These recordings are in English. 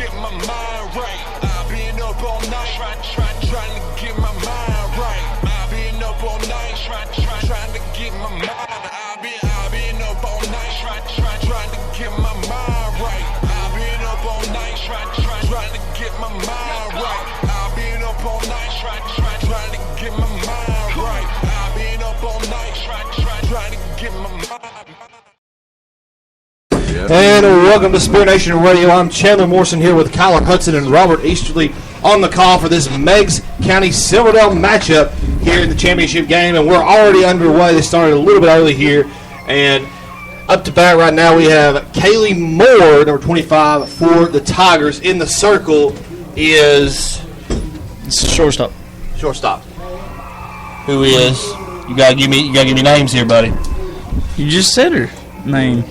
get my mind right. I've been up all night, trying to get my mind right. I've been up all night, trying to get my mind. I've been up all night, trying to get my mind right. I've been up all night, trying to get my mind right. I've been up all night, trying to get my mind right. I've been up all night, trying to get my mind. And welcome to Spirit Nation Radio. I'm Chandler Morrison here with Kyler Hudson and Robert Easterly on the call for this Meigs County Silverdale matchup here in the championship game. And we're already underway. They started a little bit early here. And up to bat right now we have Kaylee Moore, number 25, for the Tigers. In the circle is shortstop. Who is? You gotta give me names here, buddy. You just said her name.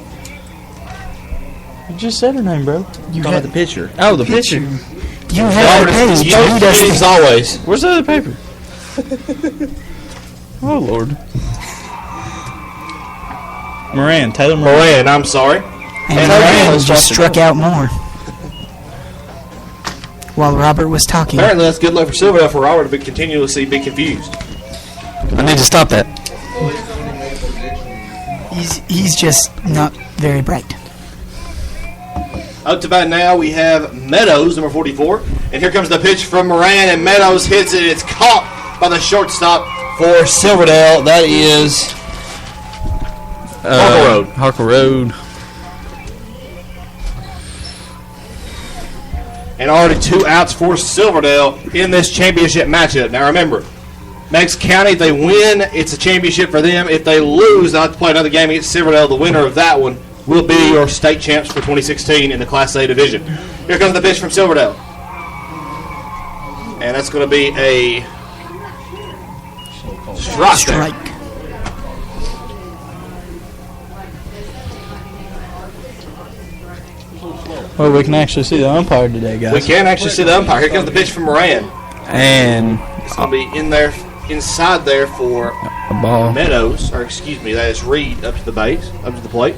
You just said her name, bro. You had the pitcher. Oh, the pitcher. You have the page. As always. Where's the other paper? Oh, Lord. Taylor Moran, I'm sorry. And Moran just struck out more while Robert was talking. Apparently that's good luck for Silverdale for Robert to continuously be confused. I need to stop that. He's just not very bright. Up to bat now, we have Meadows, number 44. And here comes the pitch from Moran, and Meadows hits it. It's caught by the shortstop for Silverdale. That is Harker Road. And already 2 outs for Silverdale in this championship matchup. Now remember, Meigs County, if they win, it's a championship for them. If they lose, they'll have to play another game against Silverdale. The winner of that one will be your state champs for 2016 in the Class A division. Here comes the pitch from Silverdale. And that's going to be a strike. Well, we can actually see the umpire today, guys. We can actually see the umpire. Here comes the pitch from Moran. And it's going to be inside there for a ball. Meadows, or excuse me, that is Reed up to the plate.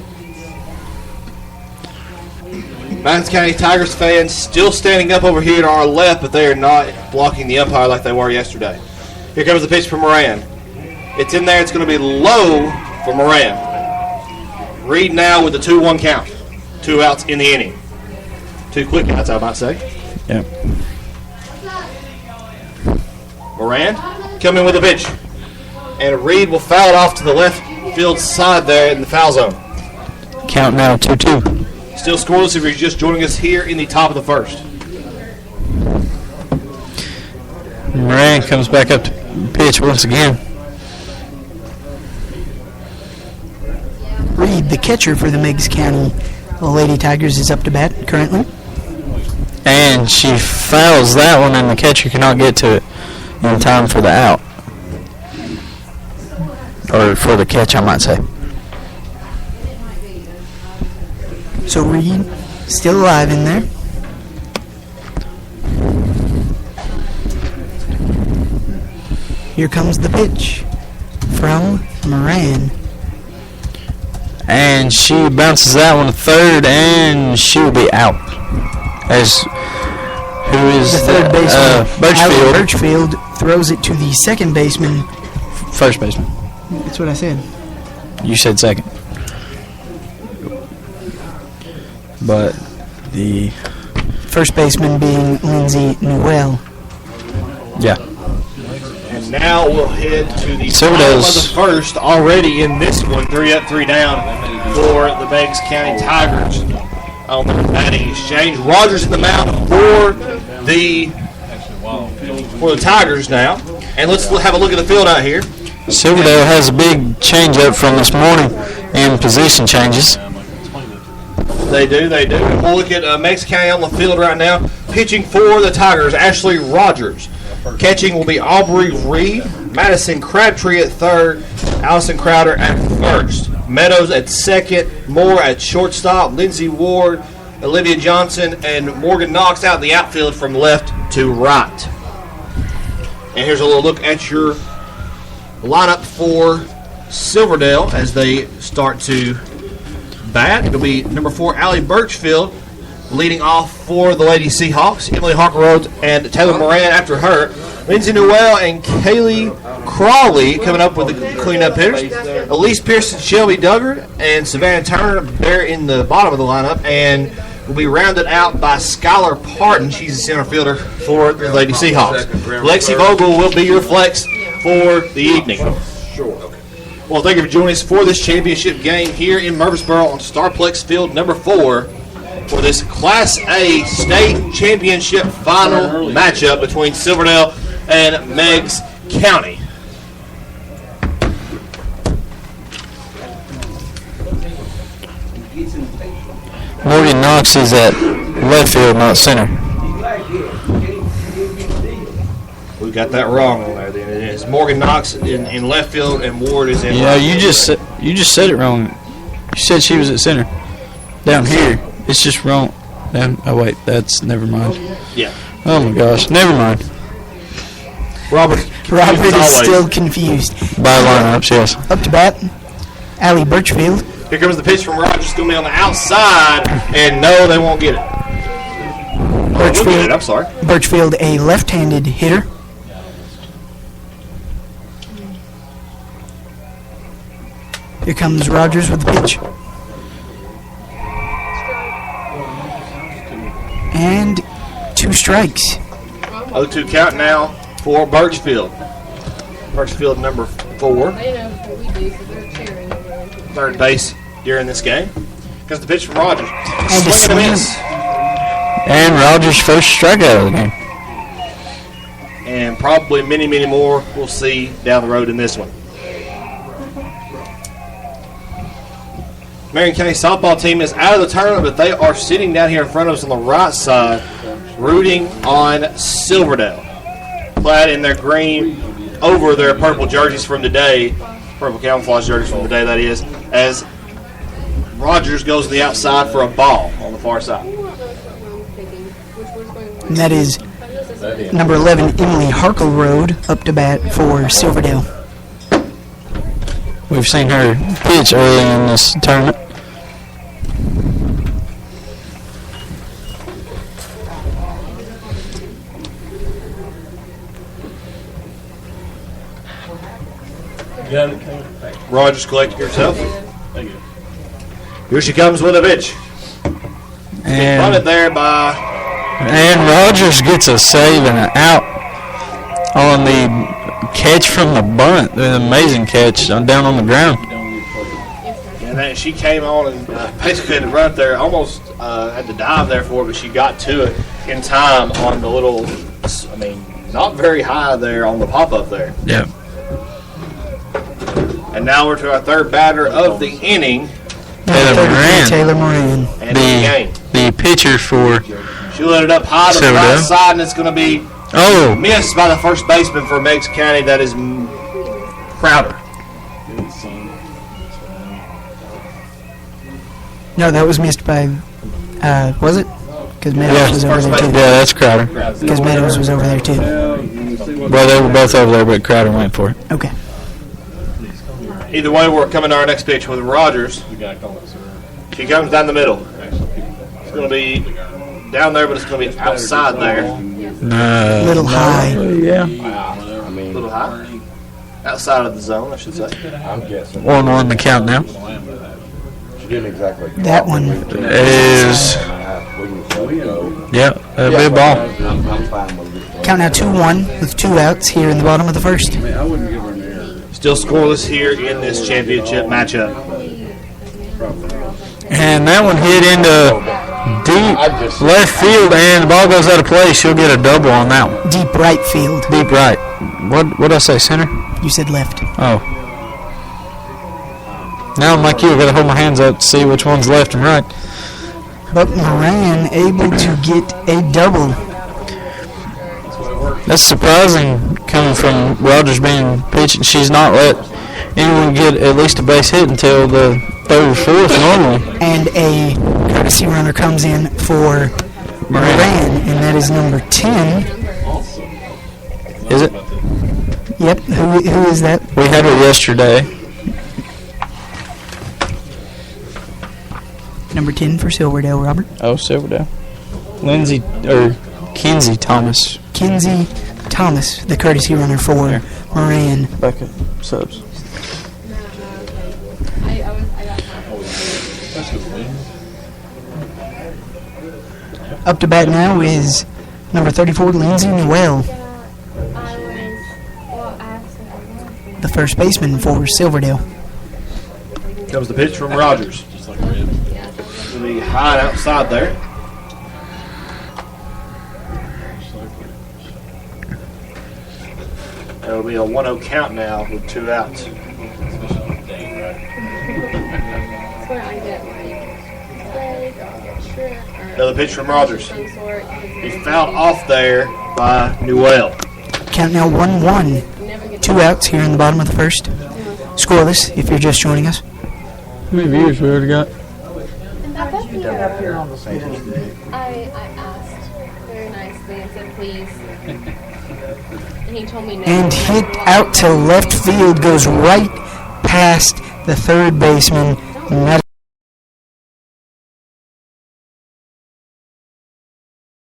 Meigs County Tigers fans still standing up over here to our left, but they are not blocking the umpire like they were yesterday. Here comes the pitch from Moran. It's in there. It's going to be low for Moran. Reed now with the 2-1 count. 2 outs in the inning. 2 quick outs, I might say. Yeah. Moran coming with a pitch. And Reed will foul it off to the left field side there in the foul zone. Count now 2-2. Still scoreless if you're just joining us here in the top of the first. Moran comes back up to pitch once again. Reed, the catcher for the Meigs County Lady Tigers, is up to bat currently. And she fouls that one, and the catcher cannot get to it in time for the out. Or for the catch, I might say. So Reed still alive in there. Here comes the pitch from Moran. And she bounces that one to third, and she will be out. As who is the third baseman? Birchfield. Birchfield throws it to the second baseman. First baseman. That's what I said. You said second. But the first baseman being Lindsay Newell. Yeah. And now we'll head to the Silverdale's bottom of the first already in this one. 3 up, 3 down for the Meigs County Tigers on the batting exchange. Rogers in the mound for the Tigers now. And let's have a look at the field out here. Silverdale has a big change up from this morning in position changes. They do. And we'll look at Meigs County on the field right now. Pitching for the Tigers, Ashley Rogers. Catching will be Aubrey Reed, Madison Crabtree at third, Allison Crowder at first. Meadows at second, Moore at shortstop, Lindsay Ward, Olivia Johnson, and Morgan Knox out in the outfield from left to right. And here's a little look at your lineup for Silverdale as they start to bat. It'll be number 4, Allie Birchfield, leading off for the Lady Seahawks. Emily Harker Rhodes and Taylor Moran after her. Lindsay Newell and Kaylee Crawley coming up with the cleanup hitters. Elise Pearson, Shelby Duggard, and Savannah Turner, they're in the bottom of the lineup, and will be rounded out by Skylar Parton. She's a center fielder for the Lady Seahawks. Lexi Vogel will be your flex for the evening. Well, thank you for joining us for this championship game here in Murfreesboro on Starplex Field number 4 for this Class A state championship final matchup between Silverdale and Meigs County. Morgan Knox is at left field, not center. We got that wrong on there. Then it's Morgan Knox in left field and Ward is in. Yeah, right you just said it wrong. You said she was at center. Down here, it's just wrong. Oh wait, that's never mind. Yeah. Oh my gosh, never mind. Robert is still confused. By lineups, yes. Up to bat, Allie Birchfield. Here comes the pitch from Rogers. It's going to be on the outside, and no, they won't get it. Birchfield, We'll get it. I'm sorry. Birchfield, a left-handed hitter. Here comes Rogers with the pitch. And 2 strikes. 0-2 count now for Birchfield. Birchfield number 4. They know what we do, so they're cheering over there. Third base during this game. Comes the pitch from Rogers. And a Swing and a miss. And Rogers' first strikeout of the game. And probably many, many more we'll see down the road in this one. Marion County softball team is out of the tournament, but they are sitting down here in front of us on the right side, rooting on Silverdale. Clad in their green over their purple jerseys from today, purple camouflage jerseys from today, that is, as Rogers goes to the outside for a ball on the far side. And that is number 11, Emily Harkleroad, up to bat for Silverdale. We've seen her pitch early in this tournament. Rogers collecting herself. Here she comes with a pitch. Run it there by. And Rogers gets a save and an out on the catch from the bunt. An amazing catch down on the ground. And then she came on and basically had to run it there. Almost had to dive there for it, but she got to it in time on the little, not very high there on the pop-up there. Yeah. And now we're to our third batter of the inning. Taylor Moran. And the game. The pitcher for She let it up high to the right side, and it's going to be missed by the first baseman for Meigs County. That is Crowder. No, that was missed by, was it? Because Meadows was over there too. Yeah, that's Crowder. Because Meadows was over there too. Well, they were both over there, but Crowder went for it. Okay. Either way, we're coming to our next pitch with Rogers. She comes down the middle. It's going to be down there, but it's going to be outside there. Little high. Yeah. A little high. Outside of the zone, I should say. I'm guessing. 1-1 the count now. She didn't exactly. That one is. Yeah, that'll be a ball. I'm fine with it. count now 2-1 with 2 outs here in the bottom of the first. Still scoreless here in this championship matchup. And that one hit into deep left field, and the ball goes out of play. She'll get a double on that one. Deep right field. Deep right. What did I say, center? You said left. Oh. Now I'm like you. I've got to hold my hands up to see which one's left and right. But Moran able to get a double. That's surprising coming from Rogers being pitching. She's not let anyone get at least a base hit until the 3rd or 4th normally. And a courtesy runner comes in for Moran, and that is number 10. Is it? Yep. Who is that? We had her yesterday. Number 10 for Silverdale, Robert. Oh, Silverdale. Lindsay or Kinsey Thomas. Kinsey Thomas, the courtesy runner for Moran. Backup subs. I got Up to bat now is number 34, Lindsay Noel, the first baseman for Silverdale. Comes the pitch from Rogers. To the high outside there. That'll be a 1-0 count now with 2 outs. That's where I get like steak or shrimp or Another pitch from Rogers. some sort. He's fouled off there by Newell. Count now 1-1. 2 outs here in the bottom of the first. Scoreless if you're just joining us. How many viewers we already got? I asked very nicely and said please. And he told me no. And hit out to left field, goes right past the third baseman.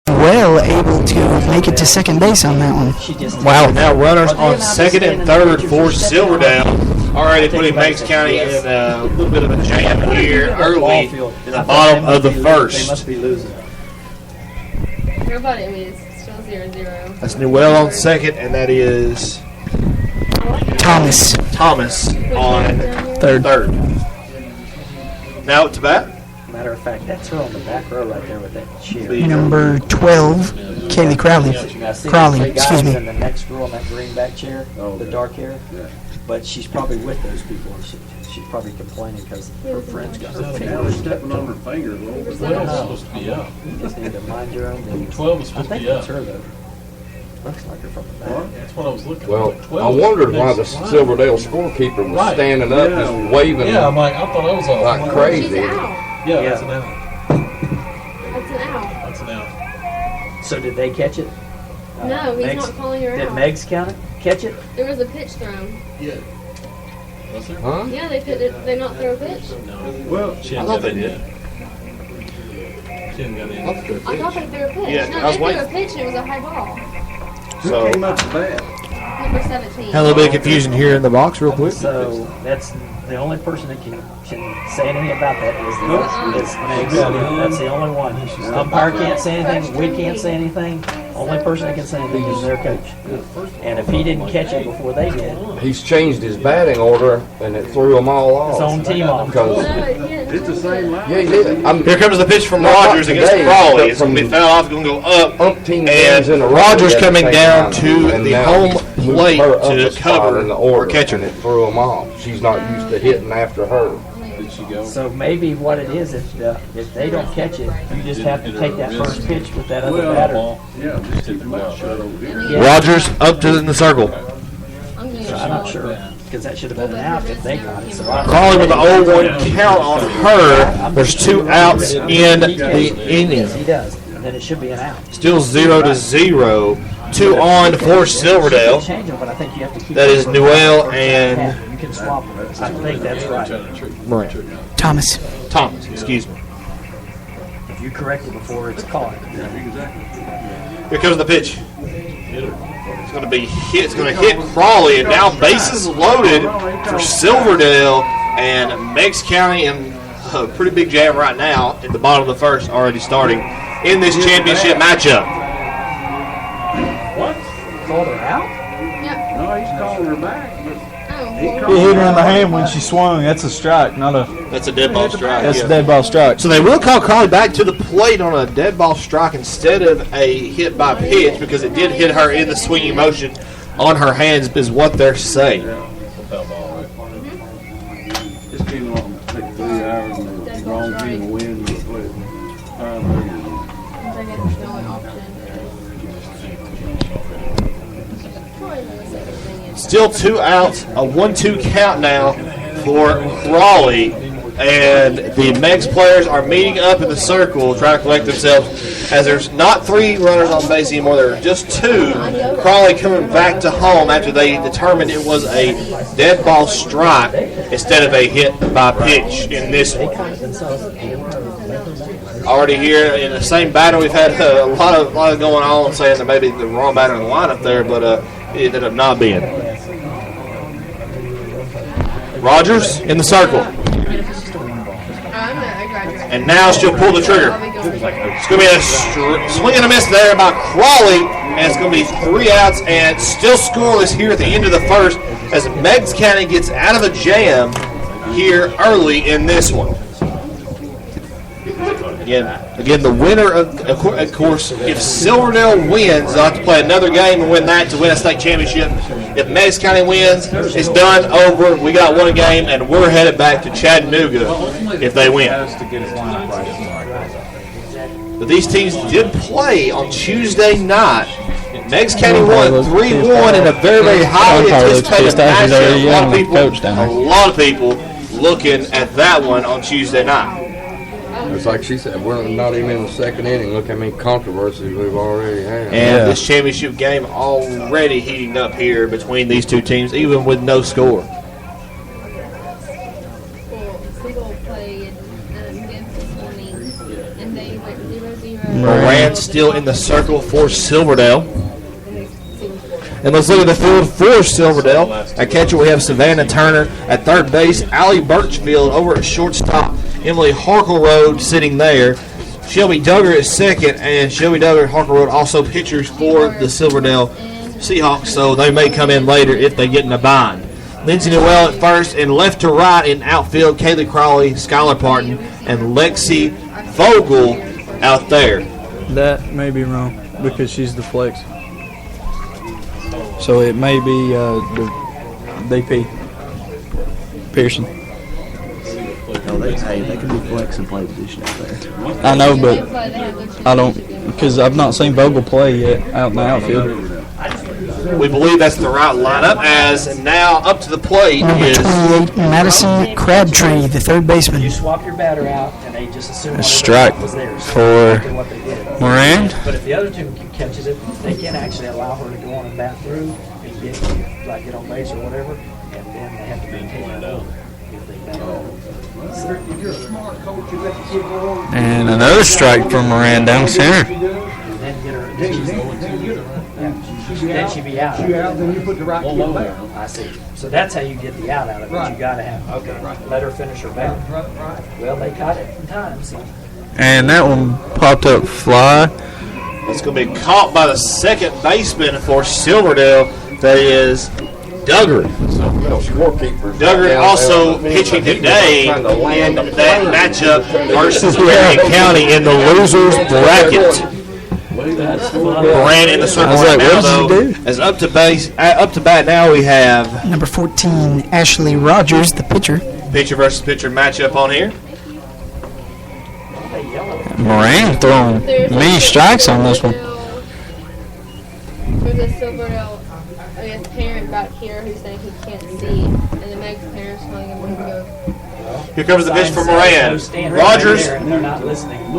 Well able to make it to second base on that one. Wow. Now runners on second and third for Silverdale. Already putting Meigs County in a little bit of a jam here early in the bottom of the first. Must be losing. Everybody, I mean, it's still 0-0. That's Newell on second, and that is Thomas. Thomas on third. Now up to bat. Matter of fact, that's her on the back row right there with that chair. Number 12, Kaylee Crowley. Crowley, excuse me. In the next girl on that greenback chair, the dark hair. But she's probably with those people. She's probably complaining because her friends got her fingers. Stepping on her finger. 12 is supposed to be up. You just need to mind your own business. 12 is I supposed to think be up. that's her though. Looks like her from the back. That's what I was looking Well, at. I 12 wondered why the next line. Silverdale scorekeeper was Right. standing up, just waving Yeah, I'm like, I thought I was off. like She's crazy. out. Yeah, that's an out. That's an out. That's an out. So did they catch it? No, he's Meigs- not calling her Did out. Meigs catch it? There was a pitch thrown. Was there? Huh? Yeah, they not throw a pitch. Well, She I hadn't thought got they in did. yet. She hadn't got in. I thought they threw a pitch. Yeah, no, I was they threw waiting. a pitch and it was a high ball. who So came up to bat? Number 17. had a little bit of confusion here in the box real quick. So that's the only person that can say anything about that is Meigs. That's the only one. Umpire can't say anything. We can't say anything. Only person that can say anything is their coach. And if he didn't catch it before they did, He's changed his batting order, and it threw them all his off. own team off. Because, It's the same line. yeah, he did. Here comes the pitch from Not Rogers against today, Crawley. but It's going to be from fouled off. It's going to go up. Umpteen And games in a row, Rogers he had coming take down him to out, and the now home he's moved plate her up to a spot cover in the for order, catcher. and it threw them off. She's not used to hitting after her. Did she go? So maybe what it is, if they don't catch it, you just have to take that first pitch with that other batter. Ball. Yeah, just keep your mouth shut over here. Yeah. Rogers up to in the circle. I'm going I'm not sure, because that should have been an out if they got it. So I- Crawley with the 0-1 count on her. There's 2 outs in the inning. Yes, he does. And then it should be an out. Still 0-0. 2 on for Silverdale. Change them, but I think you have to keep That is them. Newell and You can swap them. I think that's right. Right. Thomas. Thomas. Excuse me. If you correct it before it's caught. Here comes the pitch. It's going to be hit. It's going to hit Crawley, and now bases loaded for Silverdale and Meigs County in a pretty big jam right now in the bottom of the first, already starting in this championship matchup. What? Called her out? Yep. No, he's calling her back. Oh, He hit her in the hand when she swung. That's a strike, not a. That's a dead ball strike. That's yeah. a dead ball strike. So they will call Crawley back to the plate on a dead ball strike instead of a hit by pitch because it did hit her in the swinging motion on her hands is what they're saying. Foul ball, right? This came along, take 3 hours, and the wrong team wins. I guess there's no option. Still 2 outs, a 1-2 count now for Crawley. And the Meigs players are meeting up in the circle, trying to collect themselves. As there's not 3 runners on base anymore, there are just 2. Crawley coming back to home after they determined it was a dead ball strike instead of a hit by pitch in this one. Already here in the same batter, we've had a lot of going on, saying that maybe the wrong batter in the lineup there, but it ended up not being. Rogers in the circle. And now she'll pull the trigger. It's going to be a swing and a miss there by Crawley, and it's going to be 3 outs and still scoreless here at the end of the first as Meigs County gets out of a jam here early in this one. Again, the winner of course, if Silverdale wins, they'll have to play another game and win that to win a state championship. If Meigs County wins, it's done, over. We got 1 game, and we're headed back to Chattanooga if they win. But these teams did play on Tuesday night. Meigs County won 3-1 in a very, very highly anticipated matchup. A lot of people looking at that one on Tuesday night. It's like she said, we're not even in the second inning. Look how many controversies we've already had. And this championship game already heating up here between these 2 teams, even with no score. Moran still in the circle for Silverdale. And let's look at the field for Silverdale. At catcher, we have Savannah Turner. At third base, Allie Birchfield. Over at shortstop, Emily Harkleroad sitting there. Shelby Duggar at second, and Shelby Duggar and Harkleroad also pitchers for the Silverdale Seahawks, so they may come in later if they get in a bind. Lindsay Noel at first, and left to right in outfield, Kaylee Crawley, Skylar Parton, and Lexi Vogel out there. That may be wrong because she's the flex. So it may be the DP Pearson. No, they can be flex and play position out there. I know, but I don't, because I've not seen Vogel play yet out in the outfield. We believe that's the right lineup, as now up to the plate is Number 28, Madison Crabtree, the third baseman. You swap your batter out, and they just assume A strike was theirs. for What they did. Moran. But if the other team catches it, they can actually allow her to go on and bat through and get on base or whatever, and then they have to maintain it over if they bat over. And another strike for Moran down center. And then get her. Then she'd be out. Then you put the right kid back. I see. So that's how you get the out of it. But you got to have let her finish her bat. Well, they caught it in time. So. And that one popped up fly. it's going to be caught by the second baseman for Silverdale. That is Duggar. Duggar also pitching today in that matchup versus Marion County in the losers bracket. Moran in the circle right now, though. As up to bat now, we have Number 14, Ashley Rogers, the pitcher. pitcher versus pitcher matchup on here. Moran throwing many strikes on this one. There's a Silverdale, I guess, parent back here who's saying he can't see, and the Meigs parents telling him to go. Here comes the pitch for Moran. Rogers. They're not listening.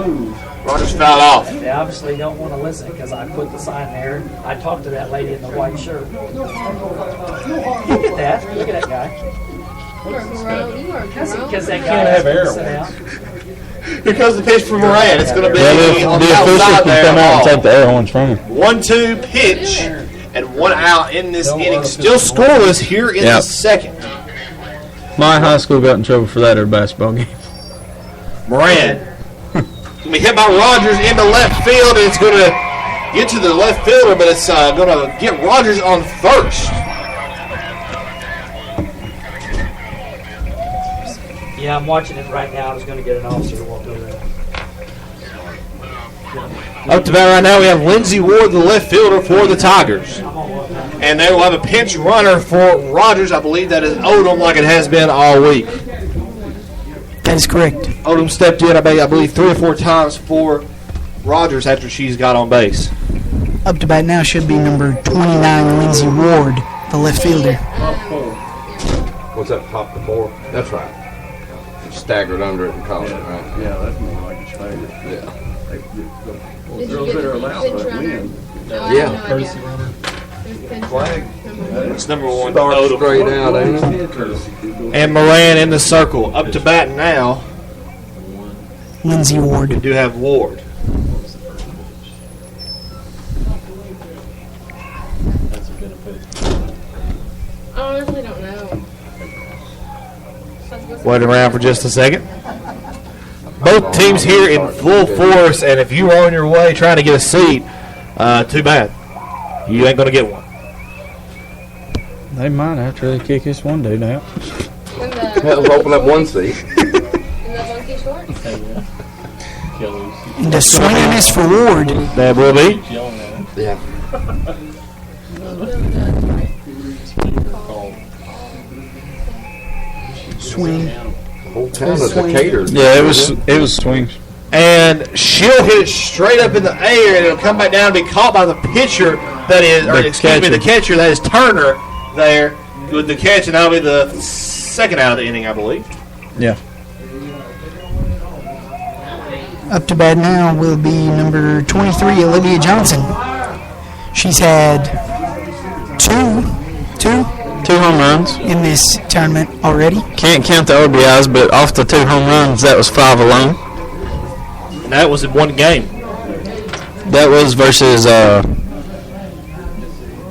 Rogers fouled off. They obviously don't want to listen because I put the sign there. I talked to that lady in the white shirt. Look at that. Look at that guy. You are grown. You are grown. Because that guy has to sit out. Here comes the pitch for Moran. It's going to be on The the official outside can come out and there. take the air horns from him. 1-2 pitch and 1 out in this inning. Still scoreless here in the second. My high school got in trouble for that at a basketball game. Moran. Going to be hit by Rogers into left field, and it's going to get to the left fielder, but it's going to get Rogers on first. Yeah, I'm watching it right now. I was going to get an officer to walk over there. Up to bat right now, we have Lindsay Ward, the left fielder for the Tigers. And they will have a pinch runner for Rogers. I believe that is Odom, like it has been all week. That is correct. Odom stepped in, I believe, 3 or 4 times for Rogers after she's got on base. Up to bat now should be number 29, Lindsay Ward, the left fielder. What's that, top to 4? That's right. staggered under it and caught it, right? Yeah, that's more like a stagger. Yeah. Did you Girls get that are the allowed pinch to runner? win. No, I Yeah. have no Courtesy idea. runner. There's pinch Flag. runner. It's number 1. Start Odom. straight out, ain't it? And Moran in the circle. Up to bat now, Lindsey we Ward. do have Ward. That's a benefit. I honestly don't know. Wait around for just a second. Both teams here in full force, and if you are on your way trying to get a seat, too bad. You ain't going to get one. They might after they kick this one dude out. That'll open up one seat. In the monkey shorts? Killers. And a swing and miss for Ward. That will be. Yelling at him. Yeah. Swing. Whole town of Decatur. Yeah, it was swings. And she'll hit it straight up in the air, and it'll come back down and be caught by the pitcher that is, or The excuse me, catcher. the catcher that is Turner there with the catch, and that'll be the second out of the inning, I believe. Yeah. Up to bat now will be number 23, Olivia Johnson. She's had two Two home runs. in this tournament already. Can't count the RBIs, but off the 2 home runs, that was 5 alone. And that was in one game. That was versus the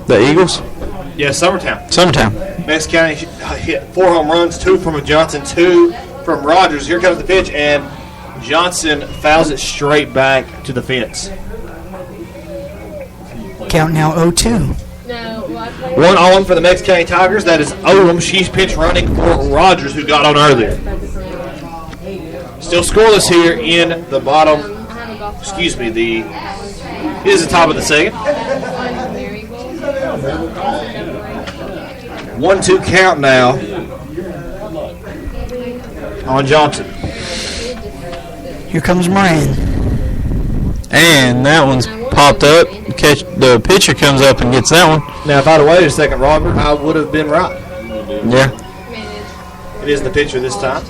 Eagles. Yeah, Summertown. Sometime. Meigs County hit 4 home runs, 2 from Johnson, 2 from Rogers. Here comes the pitch, and Johnson fouls it straight back to the fence. Count now 0-2. No, well, I played 1-0 for the Meigs County Tigers. That is Odom. She's pitch running for Rogers, who got on earlier. Still scoreless here in the bottom. I have a golf Excuse me. It is the top of the second. 1-2 count now on Johnson. Here comes Moran. And that one's popped up. Catch the pitcher comes up and gets that one. Now, if I'd have waited a second, Robert, I would have been right. Yeah. It is the pitcher this time,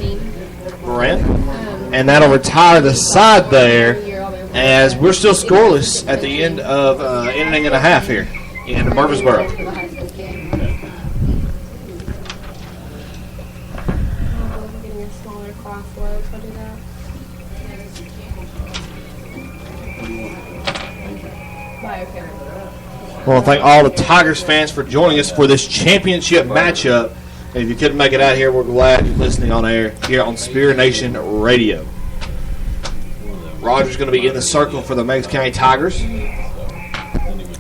Moran. And that'll retire the side there, as we're still scoreless at the end of inning and a half here in Murfreesboro. getting a smaller class load. I'll do that. Biochemistry. I want to thank all the Tigers fans for joining us for this championship matchup. And if you couldn't make it out here, we're glad you're listening on air here on Spirit Nation Radio. Rogers going to be in the circle for the Meigs County Tigers.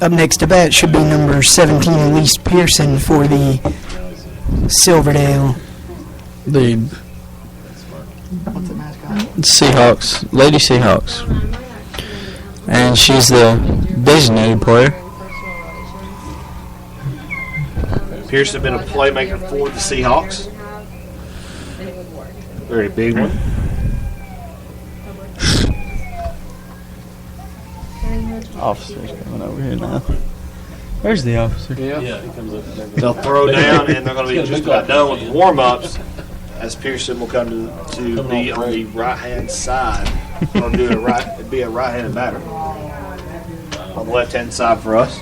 Up next to bat should be number 17, Elise Pearson, for the Silverdale. The Seahawks. Lady Seahawks. And she's the designated player. Pearson been a playmaker for the Seahawks. Very big one. Officer's coming over here now. Where's the officer? Yeah, he comes up. They'll throw down, and they're going to be just about done with warm-ups, as Pearson will come to be on the right-hand side, or do a right. It'd be a right-handed batter on the left-hand side for us.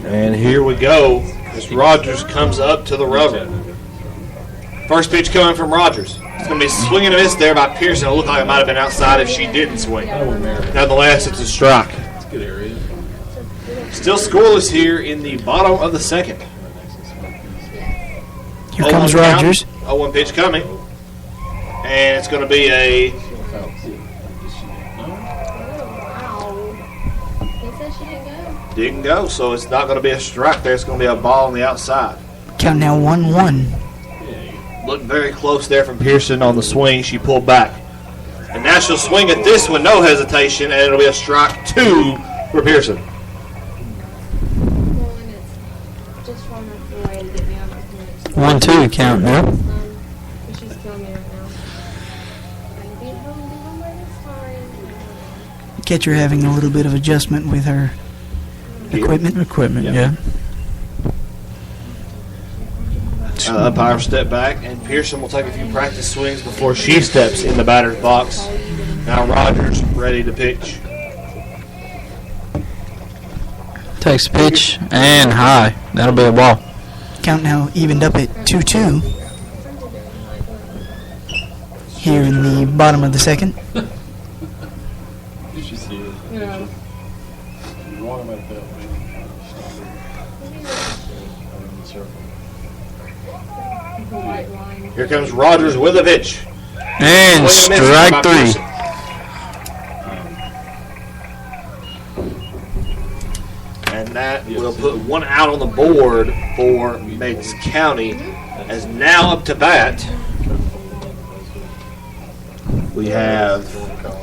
And here we go as Rogers comes up to the rubber. First pitch coming from Rogers. It's going to be swinging and a miss there by Pearson. It looked like it might have been outside if she didn't swing. Nonetheless, it's a strike. It's a good area. Still scoreless here in the bottom of the second. Here comes Rogers. 0-1 pitch coming. And it's going to be a He said she didn't go. didn't go, so it's not going to be a strike there. It's going to be a ball on the outside. Count now 1-1. Looked very close there from Pearson on the swing. She pulled back. And now she'll swing at this one, no hesitation, and it'll be a strike 2 for Pearson. Well, and it's just trying to find a way to get me out of this. 1-2 count now. But she's killing me right now. I can be home by this time. Catcher having a little bit of adjustment with her equipment. Yeah. Umpire step back, and Pearson will take a few practice swings before she steps in the batter's box. Now Rogers ready to pitch. Takes the pitch and high. That'll be a ball. Count now evened up at 2-2 here in the bottom of the second. Did you see it? Yeah. You want him at that way. Here comes Rogers with a pitch. And Swing and a miss strike by 3. Pearson. And that will put one out on the board for Meigs County. As now up to bat, we have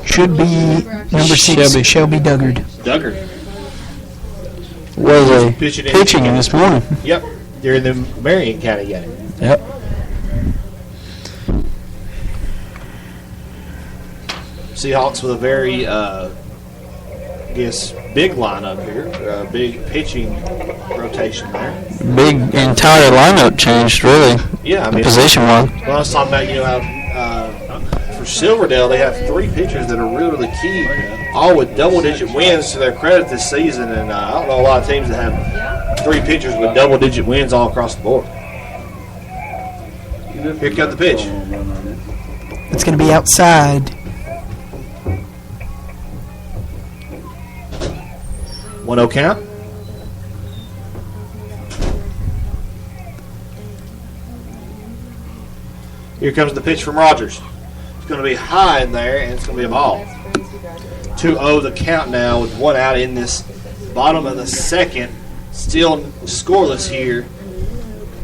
Should be number 6, Shelby Duggard. Duggard. Was a Pitching pitching this morning. Yep, during the Marion County game. Yep. Seahawks with a very, big lineup here. Big pitching rotation there. Big entire lineup changed, really. Yeah, I mean, Position-wise. well, I was talking about, how for Silverdale they have 3 pitchers that are really, really key, all with double-digit wins to their credit this season. And I don't know a lot of teams that have 3 pitchers with double-digit wins all across the board. Here comes the pitch. It's going to be outside. 1-0 count. Here comes the pitch from Rogers. It's going to be high in there, and it's going to be a ball. 2-0 the count now with 1 out in this bottom of the second. Still scoreless here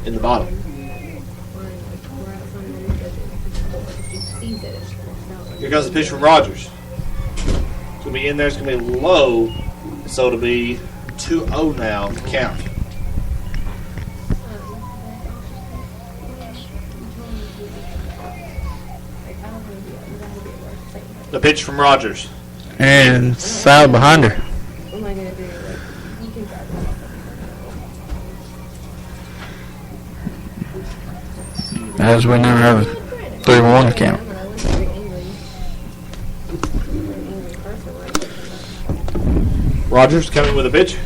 in the bottom. Here comes the pitch from Rogers. It's going to be in there. It's going to be low. So it'll be 2-0 now to count. The pitch from Rogers. And foul behind her. What am I gonna do? You can grab it. As we never have a 3-1 count. Rogers coming with a pitch.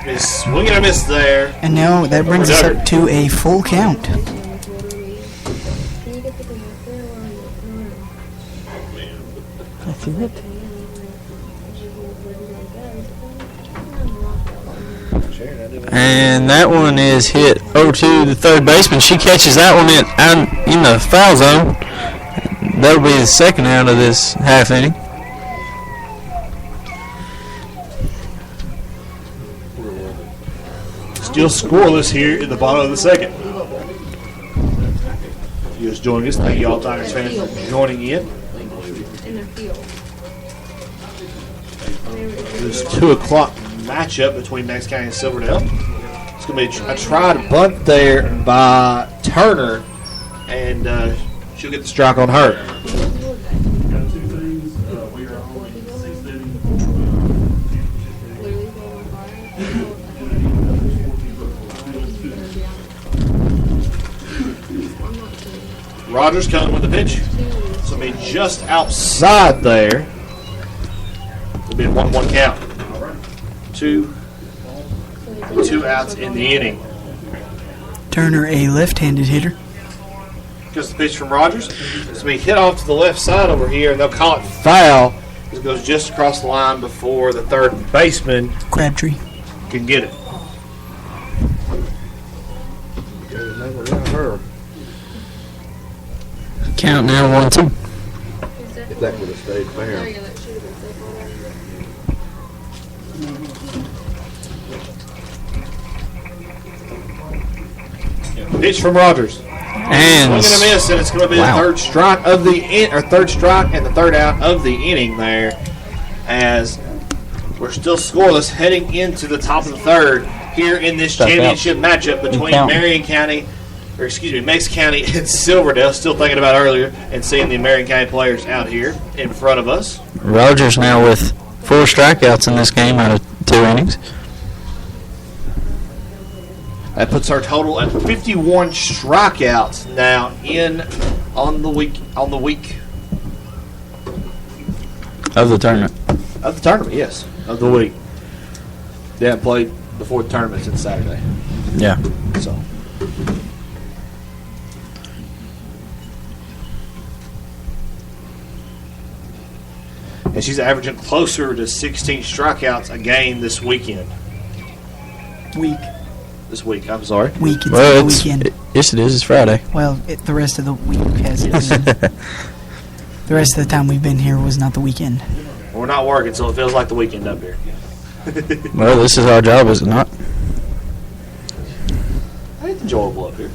Is swinging a miss there. And now that brings us up to a full count. That's it. And that one is hit over to the third baseman. She catches that one in the foul zone. That'll be the second out of this half inning. Still scoreless here in the bottom of the second. If you just joining us, thank you all Tigers fans for joining in. In their field. This 2 o'clock matchup between Meigs County and Silverdale. It's going to be a tried bunt there by Turner, and she'll get the strike on her. Rogers coming with the pitch. It's going to be just outside there. It'll be a 1-1 count. 2 outs in the inning. Turner, a left-handed hitter. Goes the pitch from Rogers. It's going to be hit off to the left side over here, and they'll call it foul. It goes just across the line before the third baseman Crabtree can get it. Count now 1-2. If that would have stayed fair. There you go, that should have been safe on there. Pitch from Rogers. And Swing and a miss, and it's going to be the third strike of the third strike and the third out of the inning there, as we're still scoreless heading into the top of the third here in this championship matchup between Meigs County and Silverdale. Still thinking about earlier and seeing the Marion County players out here in front of us. Rogers now with 4 strikeouts in this game out of 2 innings. That puts our total at 51 strikeouts now on the week Of the tournament. of the tournament. Yes, of the week. They haven't played before the tournament since Saturday. Yeah. So. And she's averaging closer to 16 strikeouts a game this weekend. This week, I'm sorry. It's Well, the weekend. Yes, it is. It's Friday. Well, the rest of the week hasn't been. The rest of the time we've been here was not the weekend. We're not working, so it feels like the weekend up here. Well, this is our job, is it not? It's enjoyable up here.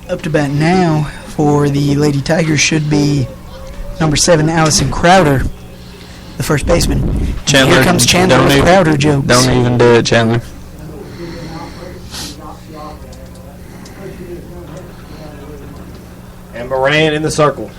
Up to bat now for the Lady Tigers should be number 7, Allison Crowder, the first baseman. Chandler, Here comes Chandler don't with even- Crowder jokes. Don't even do it, Chandler. And Moran in the circle.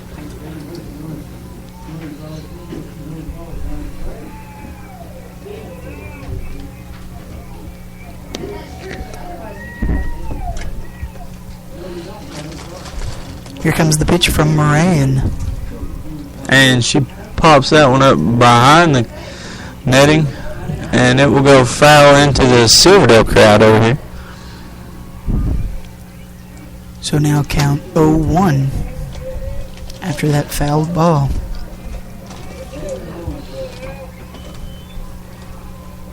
Here comes the pitch from Moran. And she pops that one up behind the netting, and it will go foul into the Silverdale crowd over here. So now count 0-1 after that fouled ball.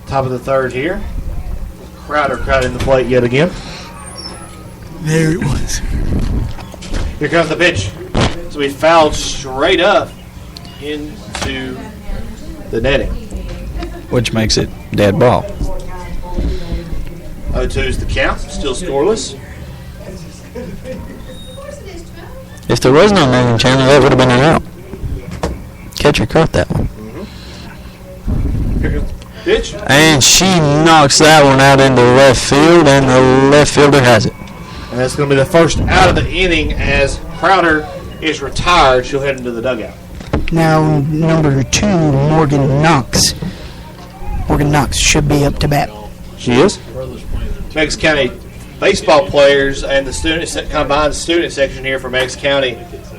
Top of the third here. Crowder crowding the plate yet again. There it was. Here comes the pitch. So we fouled straight up into the netting. Which makes it dead ball. 0-2 is the count. Still scoreless. If there was no netting, Chandler, that would have been an out. Catcher caught that one. Here comes the pitch. And she knocks that one out into left field, and the left fielder has it. And that's going to be the first out of the inning as Crowder is retired. She'll head into the dugout. Now number 2, Morgan Knox. Morgan Knox should be up to bat. She is. Meigs County baseball players and the combined student section here for Meigs County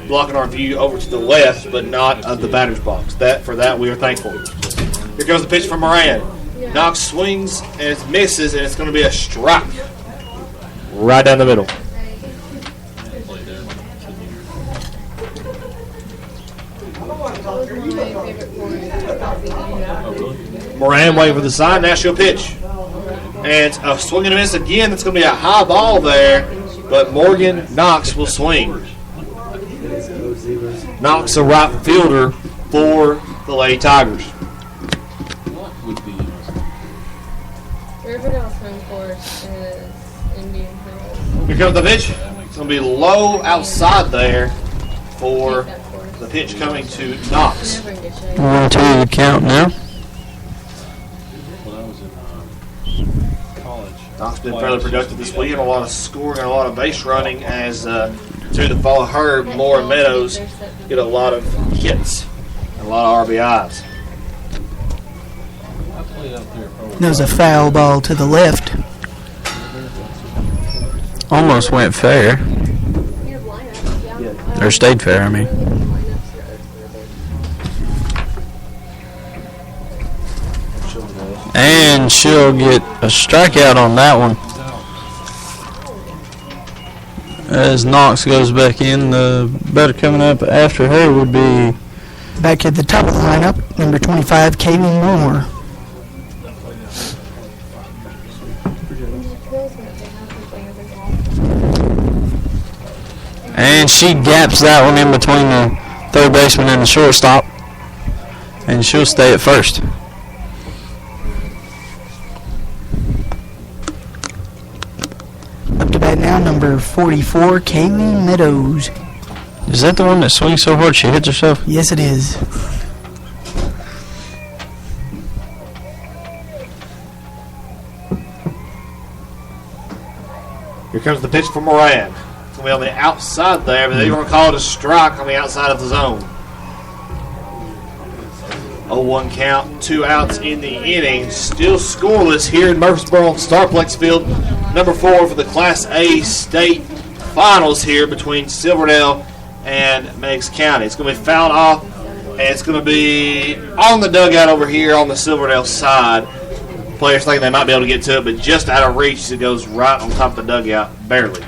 blocking our view over to the left, but not of the batter's box. For that we are thankful. Here goes the pitch from Moran. Knox swings and it misses, and it's going to be a strike right down the middle. Moran waiting for the sign. Now she'll pitch. And a swing and a miss again. It's going to be a high ball there, but Morgan Knox will swing. Knox, a right fielder for the Lady Tigers. Riverdale swing course is Indian Hills. Here comes the pitch. It's going to be low outside there for the pitch coming to Knox. 1-2 the count now. When I was in college. Knox been fairly productive this week, and a lot of scoring and a lot of base running as to the follow her, Moore and Meadows get a lot of hits and a lot of RBIs. There was a foul ball to the left. Almost went fair. Or stayed fair, I mean. And she'll get a strikeout on that one. As Knox goes back in, the batter coming up after her would be... Back at the top of the lineup, number 25, Kaylee Moore. And she gaps that one in between the third baseman and the shortstop. And she'll stay at first. Up to bat now, number 44, Kaylee Meadows. Is that the one that swings so hard she hits herself? Yes, it is. Here comes the pitch from Moran. It's going to be on the outside there, but they're going to call it a strike on the outside of the zone. 0-1 count, 2 outs in the inning. Still scoreless here in Murfreesboro on Starplex Field. Number 4 for the Class A state finals here between Silverdale and Meigs County. It's going to be fouled off, and it's going to be on the dugout over here on the Silverdale side. Players think they might be able to get to it, but just out of reach as it goes right on top of the dugout, barely.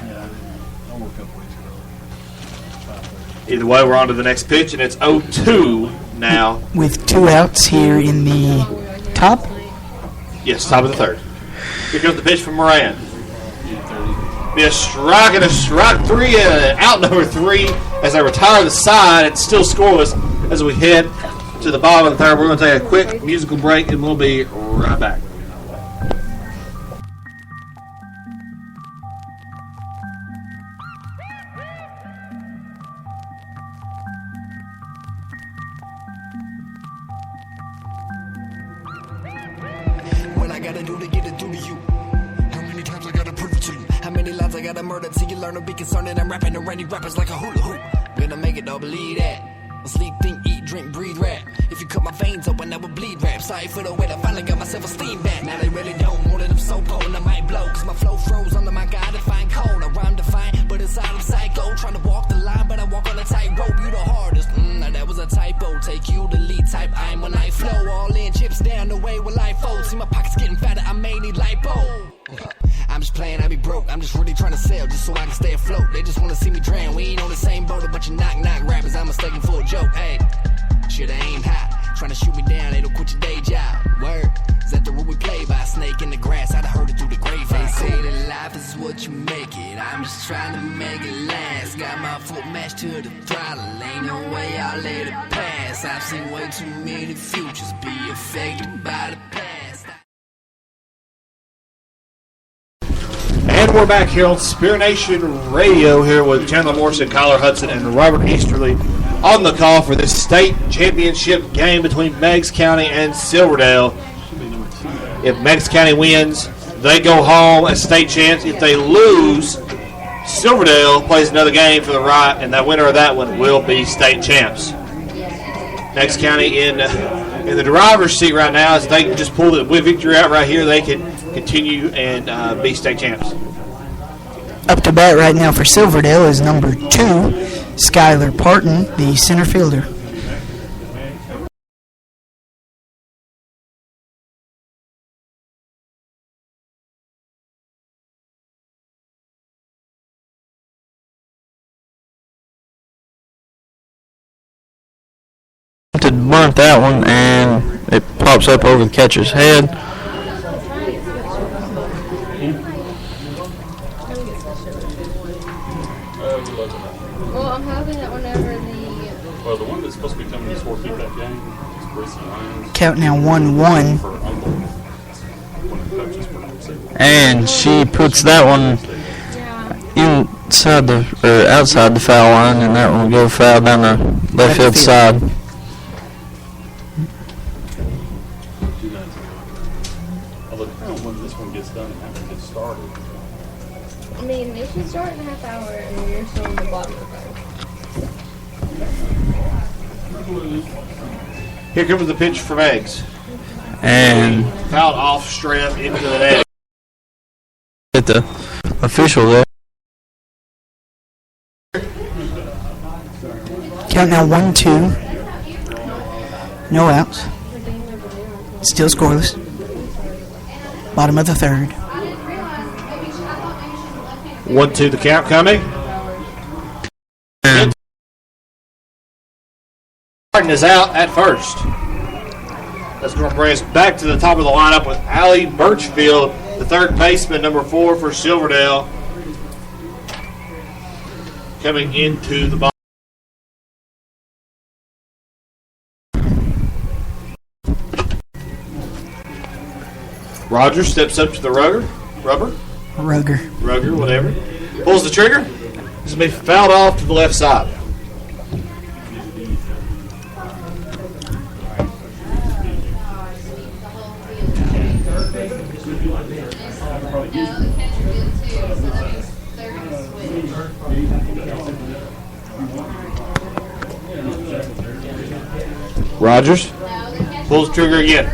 Either way, we're on to the next pitch, and it's 0-2 now. With 2 outs here in the top. Yes, top of the third. Here comes the pitch from Moran. Be a strike and a strike 3 and out number 3 as they retire the side. It's still scoreless as we head to the bottom of the third. We're going to take a quick musical break, and we'll be right back. What I gotta do to get it through to you? How many times I gotta prove it to you? How many lives I gotta murder till you learn to be concerned that I'm rapping around rappers like a hula hoop? Gonna make it, don't believe that. Sleep, think, eat, drink, breathe, rap. If you cut my veins open, I would bleed rap. Sorry for the way I finally got myself esteem back. Now they really don't want it, I'm so cold, I might blow. Cause my flow froze under my God-defying cold. I rhyme define, but inside I'm psycho. Trying to walk the line, but I walk on a tightrope. You the hardest, now that was a typo. Take you the lead type, I'm when I flow. All in, chips down, the way will I fold. See my pockets getting fatter, I may need lipo. I'm just playing, I be broke. I'm just really trying to sell just so I can stay afloat. They just wanna see me drown. We ain't on the same boat. A bunch of knock-knock rappers, I'm mistaken for a joke. Hey, shoulda aimed high. Trying to shoot me down, they don't quit your day job. Word, is that the rule we play by? Snake in the grass, I'd heard it through the grapevine. They say that life is what you make it. I'm just trying to make it last. Got my foot matched to the throttle. Ain't no way I'll let it pass. I've seen way too many futures be affected by the past. And we're back here on Spirit Nation Radio here with Chandler Morrison, Kyler Hudson, and Robert Easterly on the call for this state championship game between Meigs County and Silverdale. If Meigs County wins, they go home as state champs. If they lose, Silverdale plays another game for the right, and that winner of that one will be state champs. Meigs County in the driver's seat right now. As they can just pull the victory out right here, they can continue and be state champs. Up to bat right now for Silverdale is number 2, Skylar Parton, the center fielder. To bunt that one, and it pops up over the catcher's head. Well, I'm having it whenever the... Well, the one that's supposed to be coming to scorekeep that game is Gracie Lyons. Count now 1-1. And she puts that one inside or outside the foul line, and that one will go foul down the left field side. Although depending on when this one gets done and how it gets started. I mean, it should start in a half hour, and you're still in the bottom of the third. Here comes the pitch from Meigs. And fouled off straight up into the net. At the official there. Count now 1-2. No outs. Still scoreless. Bottom of the third. 1-2 the count coming. And Martin is out at first. That's going to bring us back to the top of the lineup with Allie Birchfield, the third baseman, number 4 for Silverdale, coming into the bottom. Rogers steps up to the rugger, whatever. Pulls the trigger. This will be fouled off to the left side. Rogers Pulls the trigger again.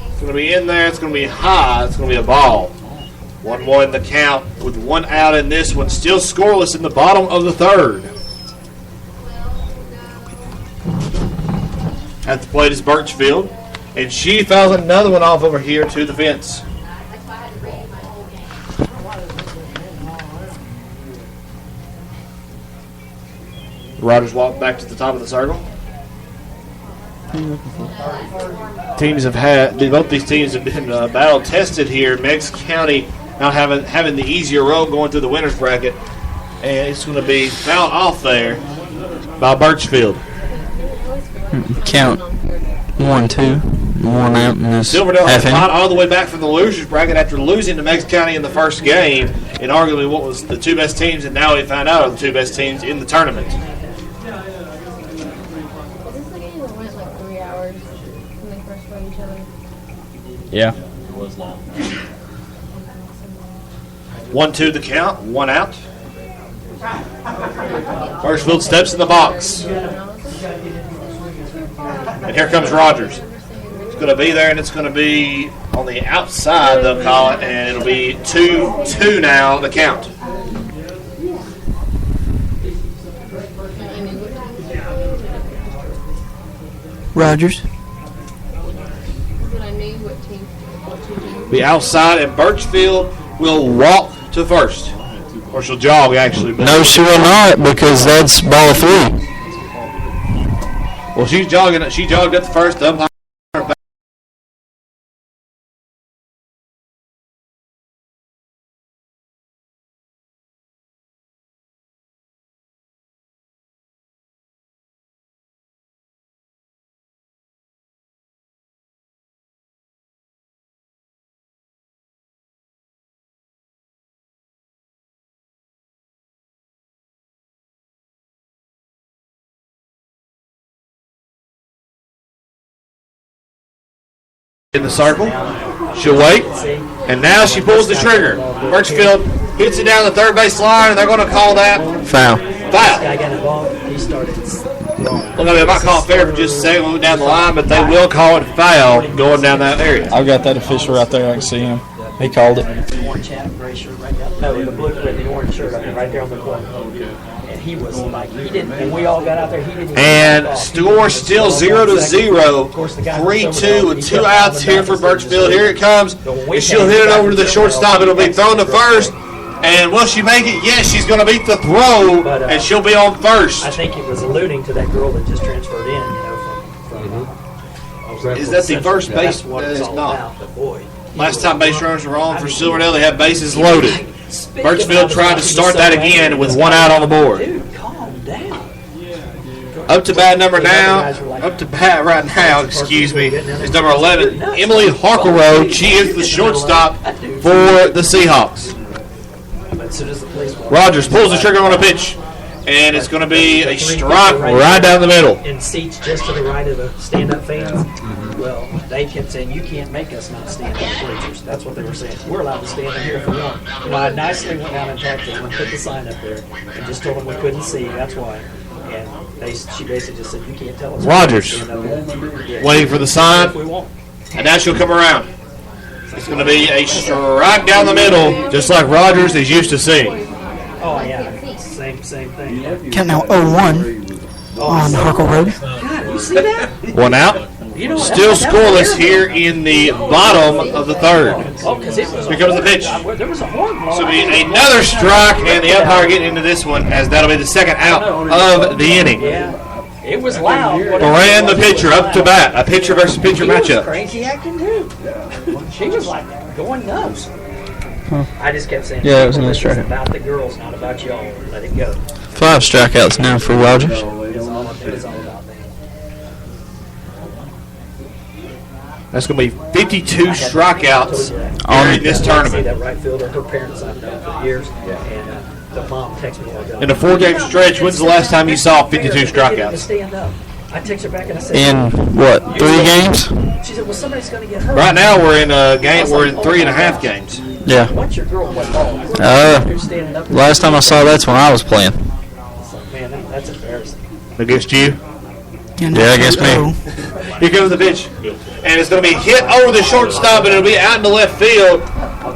It's going to be in there. It's going to be high. It's going to be a ball. 1-1 in the count with 1 out in this one. Still scoreless in the bottom of the third. At the plate is Birchfield. And she fouls another one off over here to the fence. Rogers walk back to the top of the circle. Teams have had, both these teams have been battle tested here. Meigs County not having the easier road going through the winner's bracket. And it's going to be fouled off there by Birchfield. Count 1-2, 1 out in this Silverdale half has fought all the way back from the loser's bracket after losing to Meigs County in the first game, and arguably what was the 2 best teams, and now we find out are the 2 best teams in the tournament. Was this the game that went like 3 hours when they first played each other? Yeah. It was long. 1-2 the count, 1 out. Birchfield steps in the box. And here comes Rogers. It's going to be there, and it's going to be on the outside, they'll call it, and it'll be 2-2 now, the count. Rogers. Be outside, and Birchfield will walk to first. Or she'll jog, actually. No, she will not, because that's ball 3. Well, she's jogging. She jogged at the first. The umpire back. In the circle. She'll wait. And now she pulls the trigger. Birchfield hits it down the third base line, and they're going to call that Foul. foul. Guy got involved. He started. Well, they might call it fair for just a second moving down the line, but they will call it foul going down that area. I've got that official right there. I can see him. He called it. Orange hat, gray shirt, right down. No, the blue with the orange shirt, right there on the corner. And he was like, he didn't. And we all got out there. He didn't. And score still 0-0. 3-2 with 2 outs here for Birchfield. Here it comes. And she'll hit it over to the shortstop. It'll be thrown to first. And will she make it? Yes, she's going to beat the throw, and she'll be on first. I think it was alluding to that girl that just transferred in, you know, from Is that the first base? That's what That it's is all not. about. But boy, Last time base runners were on for Silverdale, they had bases loaded. Birchfield tried to start that again with 1 out on the board. dude, calm down. Up to bat number now, up to bat right now, excuse me, is number 11, Emily Harkleroad. She is the shortstop for the Seahawks. But as soon as the police walk Rogers pulls the trigger on a pitch, and it's going to be a strike right down the middle. in seats just to the right of the stand-up fans, well, they kept saying, you can't make us not stand on the bleachers. That's what they were saying. We're allowed to stand in here if we want. Well, I nicely went down and talked to them and put the sign up there and just told them we couldn't see. That's why. And she basically just said, you can't tell us. Rogers Stand up there. Yeah. waiting for the sign, If we want. and now she'll come around. It's going to be a strike down the middle, just like Rogers is used to seeing. Oh, yeah. Same thing. Count now 0-1 on Harkle Road. God, you see that? 1 out. You know, Still scoreless here in the bottom of the third. Oh, because it was. Here comes the pitch. There was a horn blowing. So be another strike, and the umpire getting into this one, as that'll be the second out of the inning. Yeah, it was loud. Moran, the pitcher, up to bat. A pitcher versus pitcher He was matchup. crazy acting too. She was like going nuts. I just kept saying, Yeah, it was a nice this is strikeout. about the girls, not about y'all. Let it go. 5 strikeouts now for Rogers. It's all about them. That's going to be 52 strikeouts in this See tournament. that right fielder, her parents I've known for years, and the mom texted me while ago. In a 4-game stretch, when's the last time you saw 52 strikeouts? Stand up. I text her back and I said, In, what, 3 games? She said, well, somebody's going to get hurt. Right now, we're in a game. We're in 3.5 games. Yeah. What's your girl? What ball? Who's standing up? Last time I saw that's when I was playing. It's like, man, that's embarrassing. Against you? And Yeah, against me. 2-0. Here comes the pitch. And it's going to be hit over the shortstop, and it'll be out in the left field.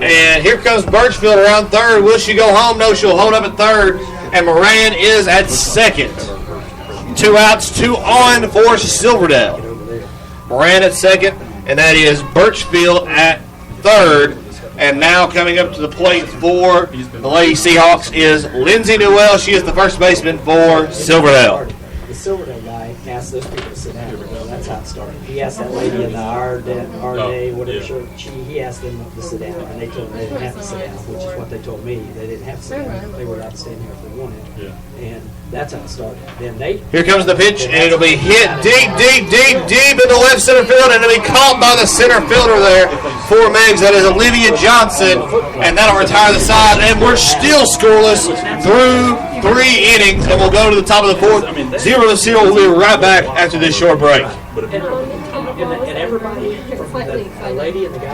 And here comes Birchfield around third. Will she go home? No, she'll hold up at third. And Moran is at second. 2 outs, 2 on for Silverdale. Moran at second, and that is Birchfield at third. And now coming up to the plate for the Lady Seahawks is Lindsay Newell. She is the first baseman for Silverdale. The Silverdale guy asked those people to sit down. That's how it started. He asked that lady in the our day, whatever show, he asked them to sit down, and they told him they didn't have to sit down, which is what they told me. They didn't have to sit down. They were allowed to stand here if they wanted. And that's how it started. Then here comes the pitch, and it'll be hit deep in the left center field, and it'll be caught by the center fielder there for Meigs. That is Olivia Johnson, and that'll retire the side. And we're still scoreless through 3 innings, and we'll go to the top of the 4th. 0-0. We'll be right back after this short break. And everybody, from the lady and the guy.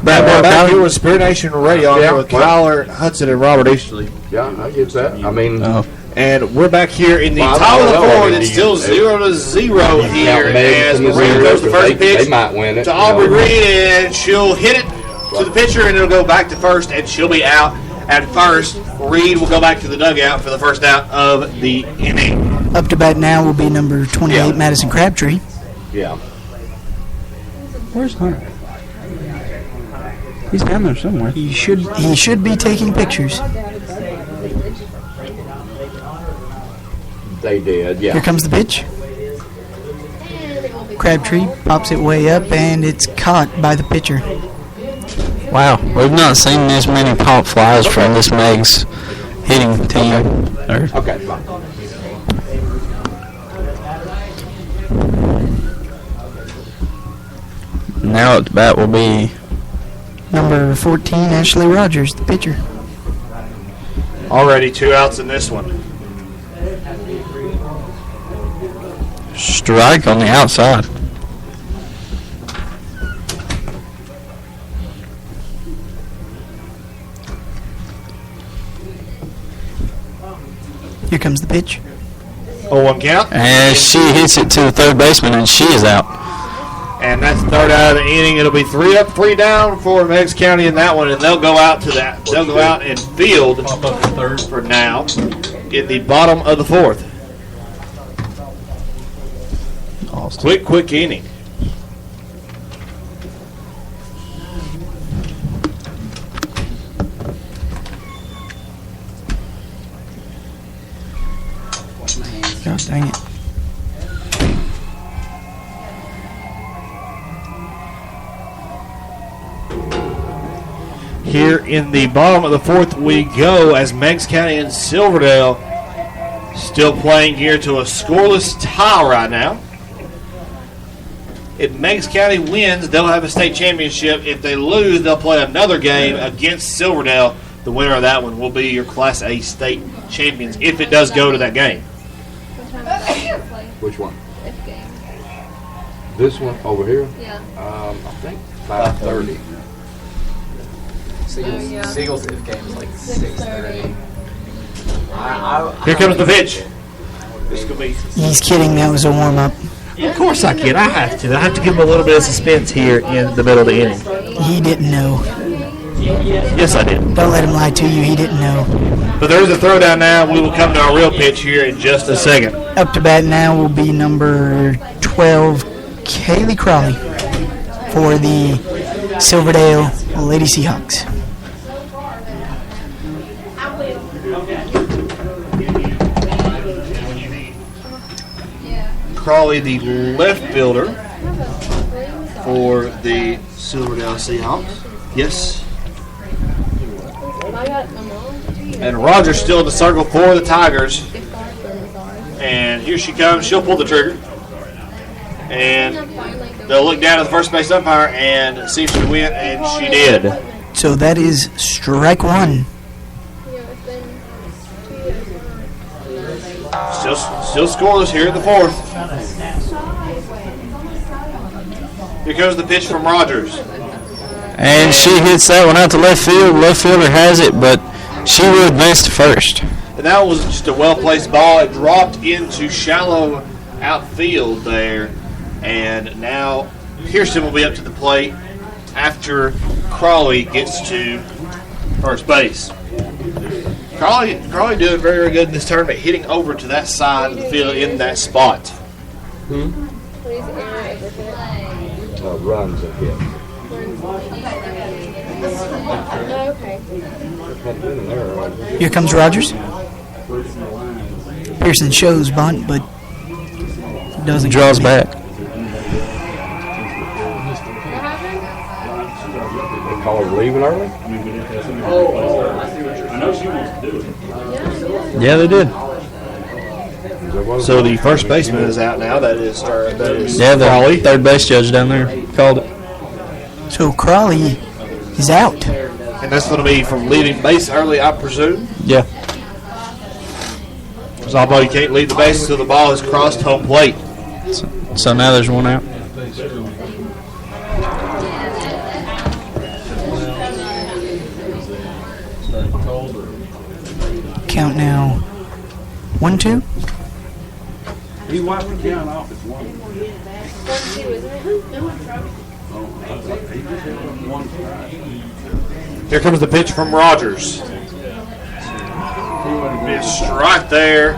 Back here with Spirit Nation Radio with Kyler Hudson and Robert Easterly. Yeah, I get that. I mean, and we're back here in the top of the 4th. It's still 0-0 here as Maria goes the first pitch they might win it, to Aubrey Reed, and she'll hit it to the pitcher, and it'll go back to first, and she'll be out at first. Reed will go back to the dugout for the first out of the inning. Up to bat now will be number 28, Madison Crabtree. Yeah. Where's Hunter? He's down there somewhere. He should be taking pictures. They did, yeah. Here comes the pitch. Crabtree pops it way up, and it's caught by the pitcher. Wow, we've not seen this many pop flies from this Meigs hitting team. Okay, fine. Now at the bat will be number 14, Ashley Rogers, the pitcher. Already 2 outs in this one. strike on the outside. Here comes the pitch. 0-1 count. And she hits it to the third baseman, and she is out. And that's the third out of the inning. It'll be 3 up, 3 down for Meigs County in that one, and they'll go out to that. They'll go out and field for now in the bottom of the fourth. Quick inning. God dang it. Here in the bottom of the fourth we go as Meigs County and Silverdale still playing here to a scoreless tie right now. If Meigs County wins, they'll have a state championship. If they lose, they'll play another game against Silverdale. The winner of that one will be your Class A state champions if it does go to that game. Which one? If game. This one over here? Yeah. I think 5:30. Seagulls if game is like 6:30. Here comes the pitch. This could be. He's kidding. That was a warm up. Of course I kid. I have to. I have to give him a little bit of suspense here in the middle of the inning. He didn't know. Yes, I did. Don't let him lie to you. He didn't know. But there is a throwdown now. We will come to our real pitch here in just a second. Up to bat now will be number 12, Kaylee Crawley, for the Silverdale Lady Seahawks. Crawley, the left fielder for the Silverdale Seahawks. Yes. And Rogers still in the circle for the Tigers. And here she comes. She'll pull the trigger. And they'll look down at the first base umpire and see if she went, and she did. So that is strike one. Still scoreless here in the fourth. Here comes the pitch from Rogers. And she hits that one out to left field. Left fielder has it, but she will advance to first. And that was just a well-placed ball. It dropped into shallow outfield there. And now Pearson will be up to the plate after Crawley gets to first base. Crawley doing very, very good in this tournament, hitting over to that side of the field in that spot. Runs a hit. Here comes Rogers. Pearson shows bunt, but doesn't. Draws back. They call her leaving early? I know she wants to do it. Yeah, they did. So the first baseman is out now. That is Yeah, the Crawley. third base judge down there called it. So Crawley is out. And that's going to be from leaving base early, I presume. Yeah. Although you can't leave the base until the ball is crossed home plate. So now there's one out. Count now. 1-2. He wiped the count off as one. He just held up one strike. Here comes the pitch from Rogers. It's right there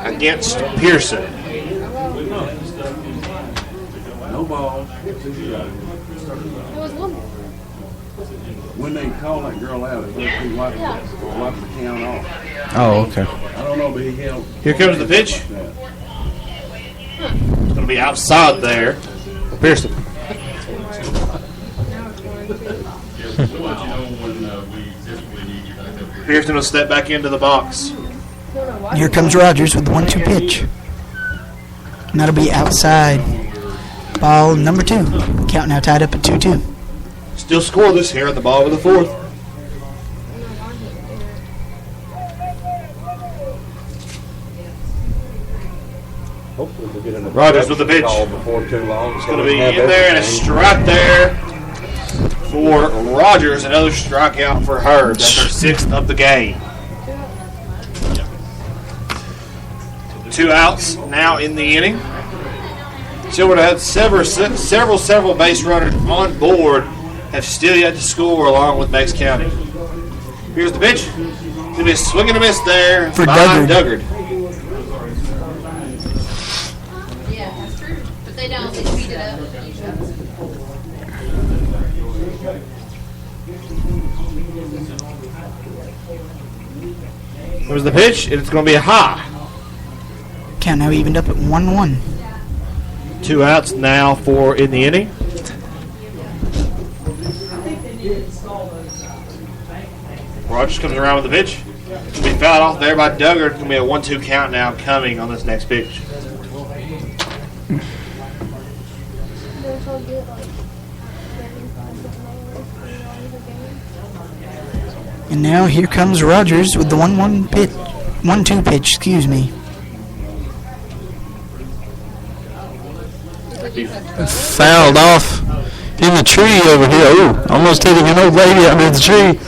against Pearson. No ball. When they call that girl out, he wiped the count off. Oh, okay. I don't know, but he held. Here comes the pitch. It's going to be outside there for Pearson. Pearson will step back into the box. Here comes Rogers with the 1-2 pitch. And that'll be outside. Ball number 2. Count now tied up at 2-2. Still scoreless here in the bottom of the fourth. Hopefully we'll get in the Rogers with the pitch. before too long. It's going to be in there, and it's right there for Rogers. Another strikeout for her. That's her 6th of the game. 2 outs now in the inning. Silverdale had several base runners on board, have still yet to score along with Meigs County. Here's the pitch. It's going to be a swing and a miss there For by Duggard. Yeah, that's true. But they don't. They speed it up. Here's the pitch, and it's going to be a high. Count now evened up at 1-1. 2 outs now for in the inning. Rogers comes around with the pitch. It's going to be fouled off there by Duggard. It's going to be a 1-2 count now coming on this next pitch. And now here comes Rogers with the 1-2 pitch, excuse me. Fouled off in the tree over here. Ooh, almost hitting an old lady under the tree.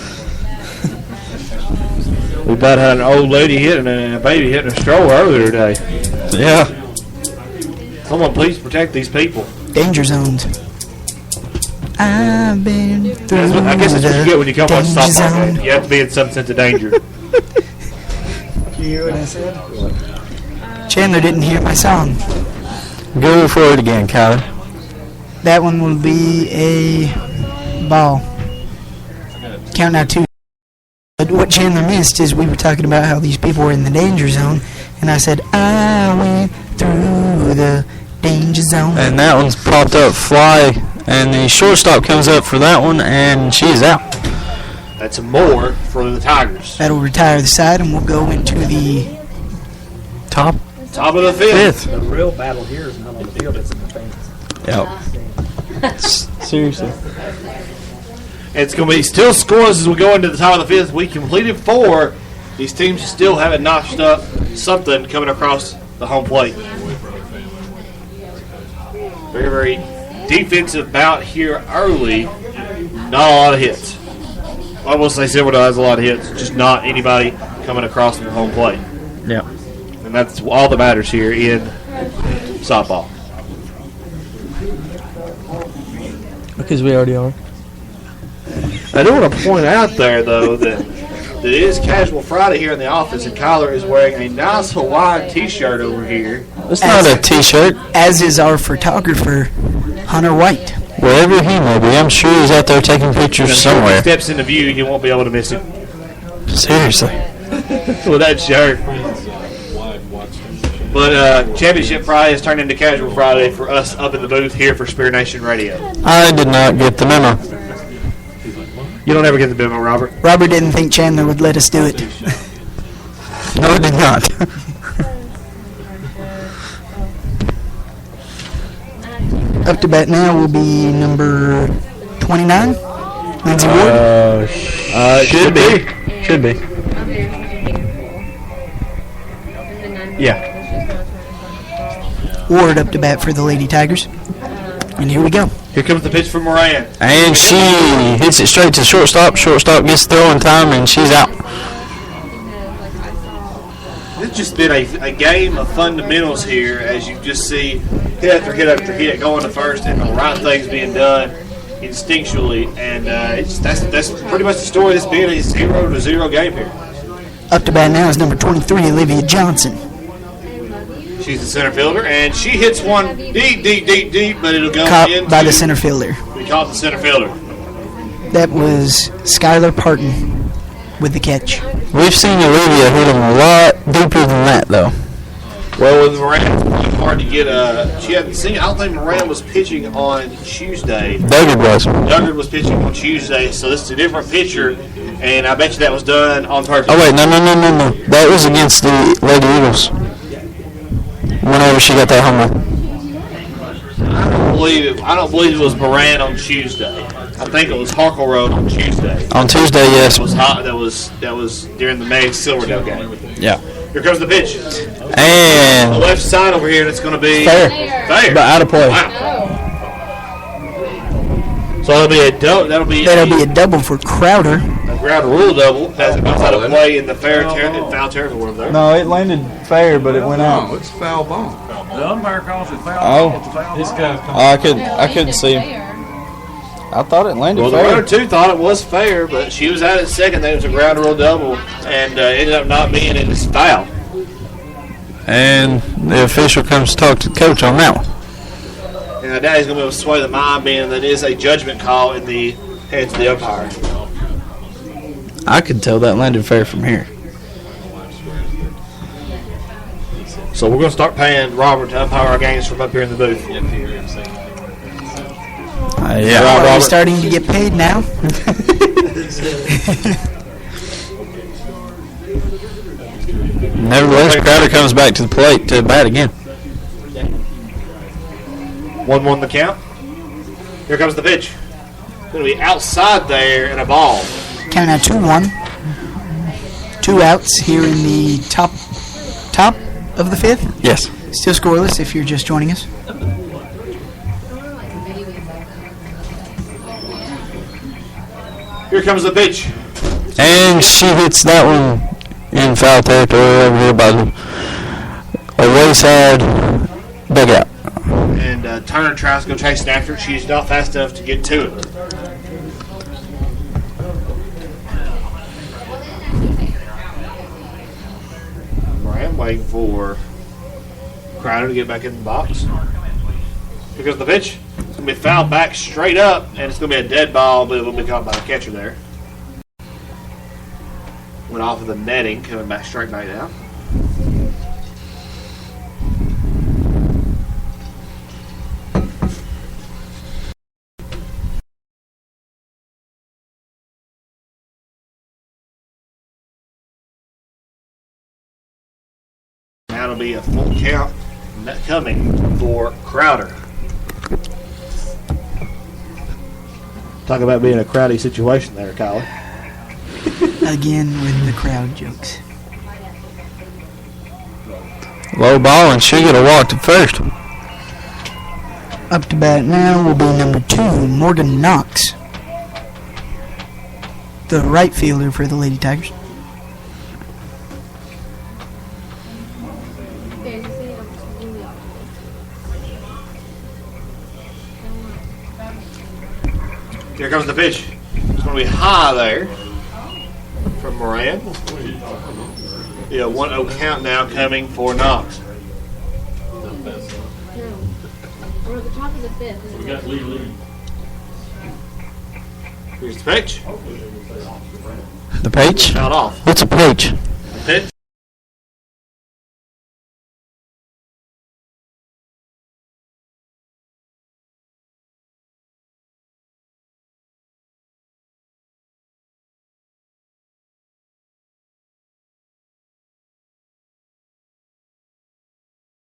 We about had an old lady hitting and a baby hitting a stroller earlier today. Yeah. Someone please protect these people. Danger zones. I've been through I guess that's what you get when you come watch a danger softball zone. game. You have to be in some sense of danger. You hear what I said? Chandler didn't hear my song. Go for it again, Kyler. That one will be a ball. Count now 2. But what Chandler missed is we were talking about how these people were in the danger zone, and I said, I went through the danger zone. And that one's popped up fly, and the shortstop comes up for that one, and she's out. That's more for the Tigers. That'll retire the side, and we'll go into the Top Top of the fifth. The real battle here is not on the field, it's in the fans. Yep. Seriously. It's going to be still scoreless as we go into the top of the fifth. We completed 4. These teams still haven't notched up something coming across the home plate. Very, very defensive bout here early. Not a lot of hits. I will say Silverdale has a lot of hits, just not anybody coming across the home plate. Yep. And that's all that matters here in softball. Because we already are. I do want to point out there, though, that it is Casual Friday here in the office, and Kyler is wearing a nice Hawaiian T-shirt over here. It's not a T-shirt. As is our photographer, Hunter White. Wherever he may be, I'm sure he's out there taking pictures If somewhere. he steps into view, you won't be able to miss him Seriously. with that shirt. But Championship Friday has turned into Casual Friday for us up in the booth here for Spear Nation Radio. I did not get the memo. You don't ever get the memo, Robert. Robert didn't think Chandler would let us do it. No, I did not. Up to bat now will be number 29, Lindsey Ward. Should be. Should be. Yeah. Ward up to bat for the Lady Tigers. And here we go. Here comes the pitch from Moran. And she hits it straight to shortstop. Shortstop gets throwing time, and she's out. It's just been a game of fundamentals here, as you just see hit after hit after hit going to first, and the right things being done instinctually, and that's pretty much the story. It's been a 0-0 game here. Up to bat now is number 23, Olivia Johnson. She's the center fielder, and she hits one deep, but it'll go Caught into by the center fielder. We caught the center fielder. That was Skylar Parton with the catch. We've seen Olivia hit him a lot deeper than that, though. Well, with Moran, it's hard to get she hadn't seen. I don't think Moran was pitching on Tuesday. David was. Duggard was pitching on Tuesday, so this is a different pitcher, and I bet you that was done on purpose. Oh, wait, no. That was against the Lady Eagles. Whenever she got that home run. I don't believe it was Moran on Tuesday. I think it was Harkleroad on Tuesday. On Tuesday, yes. That was during the Meigs Silverdale game. Yeah. Here comes the pitch. And The left side over here, and it's going to be fair. Fair. But out of play. Wow. So that'll be a double for Crowder. A ground rule double. Has it goes out of play in the foul territory there. No, it landed fair, but it went out. It's foul ball. The umpire calls it foul. This guy's coming. I couldn't see him. I thought it landed Well, the fair. runner two thought it was fair, but she was out at second. Then it was a ground rule double, and ended up not being in this foul. And the official comes to talk to the coach on that one. And I doubt he's going to be able to sway the mind, being that it is a judgment call in the hands of the umpire. I could tell that landed fair from here. So we're going to start paying Robert to umpire our games from up here in the booth. Yeah. Are we Robert. starting to get paid now? Nevertheless, Crowder comes back to the plate to bat again. 1-1 the count. Here comes the pitch. Going to be outside there and a ball. Count now 2-1. 2 outs here in the top of the 5th. Yes. Still scoreless if you're just joining us. Here comes the pitch. And she hits that one in foul territory over here by the wayside dugout. And Turner tries to go chasing after it. She's not fast enough to get to it. Moran waiting for Crowder to get back in the box. Here comes the pitch. It's going to be fouled back straight up, and it's going to be a dead ball, but it will be caught by the catcher there. Went off of the netting, coming back straight back down. Now it'll be a full count coming for Crowder. Talk about being a crowdy situation there, Kylie. Again with the crowd jokes. Low ball, and she got a walk to first. Up to bat now will be number 2, Morgan Knox, the right fielder for the Lady Tigers. Here comes the pitch. It's going to be high there from Moran. Yeah, 1-0 count now coming for Knox. No. We're at the top of the 5th. We got lead. Here's the pitch. The page? Fouled off. What's a page? The pitch.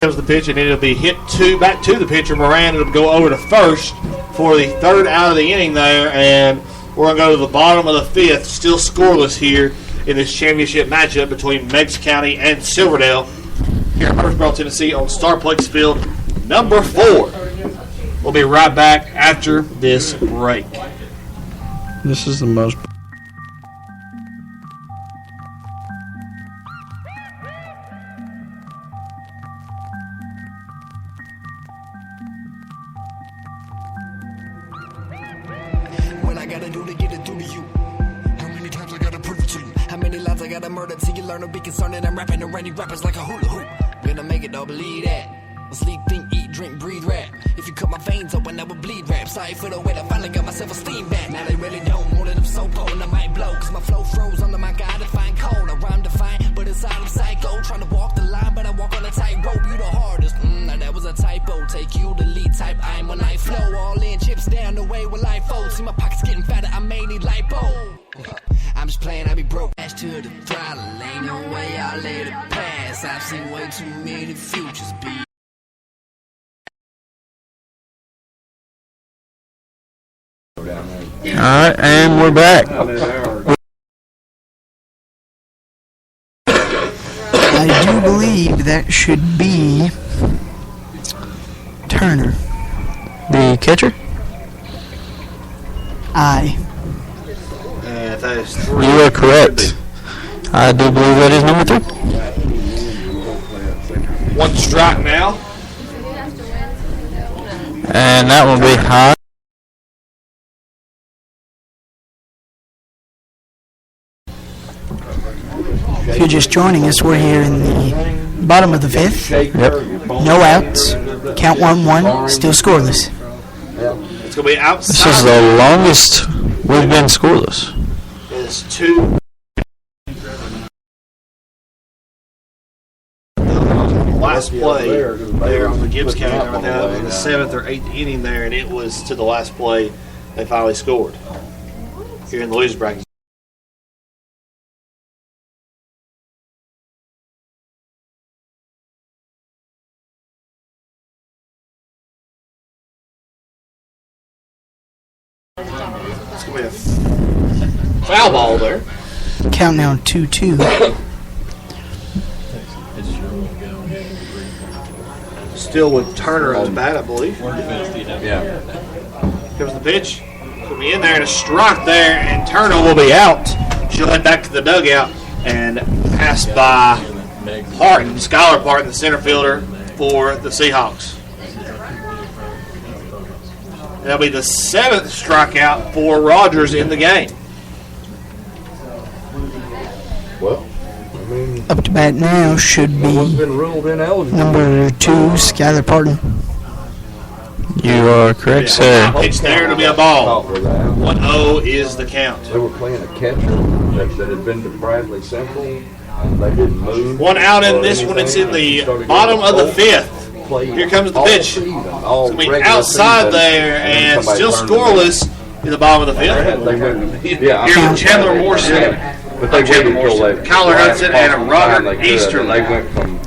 Comes the pitch, and it'll be hit back to the pitcher, Moran. It'll go over to first for the 3rd out of the inning there, and we're going to go to the bottom of the 5th, still scoreless here in this championship matchup between Meigs County and Silverdale here in Murfreesboro, Tennessee on Starplex Field number 4. We'll be right back after this break. This is the most. What I gotta do to get it through to you? How many times I gotta prove it to you? How many lives I gotta murder till you learn to be concerned that I'm rapping the rainy rappers like a hula hoop? Gonna make it, don't believe that. Sleep, think, eat, drink, breathe, rap. If you cut my veins open, I would bleed rap. Sorry for the wait, I finally got myself a steam back. Now they really don't, more than I'm so potent, I might blow. Cause my flow froze under my God-defying cold. I rhyme defiant, but inside I'm psycho. Trying to walk the line, but I walk on a tightrope. You the hardest, now that was a typo. Take you the lead type, I'm when I flow. All in, chips down the way with life folds. See my pockets getting fatter, I may need lipo. I'm just playing, I be broke. Dash to the throttle, ain't no way I'll let it pass. I've seen way too many futures be. Alright, and we're back. I do believe that should be Turner. The catcher? Aye. That is 3. You are correct. I do believe that is number 3. 1 strike now. And that will be high. If you're just joining us, we're here in the bottom of the 5th. Yep. No outs. Count 1-1. Still scoreless. It's going to be outside. This is the longest we've been scoreless. It's 2. Last play there on the Gibbs County, in the 7th or 8th inning there, and it was to the last play they finally scored here in the losers bracket. It's going to be a foul ball there. Count now 2-2. Still with Turner on the bat, I believe. Yeah. Comes the pitch. Will be in there and a strike there, and Turner will be out. She'll head back to the dugout and pass by Parton, Skylar Parton, the center fielder for the Seahawks. That'll be the 7th strikeout for Rogers in the game. Well, I mean, Up to bat now should what's be been ruled ineligible? number 2, Skylar Parton. You are correct, sir. Pitch there, it'll be a ball. 1-0 is the count. They were playing a catcher that had been to Bradley Central. They didn't move. One out in this one. It's in the bottom of the 5th. Here comes the pitch. It's going to be outside there and still scoreless in the bottom of the 5th. Here's Chandler Morrison. But they waited until they Kyler Hudson and Robert Eastern. They went from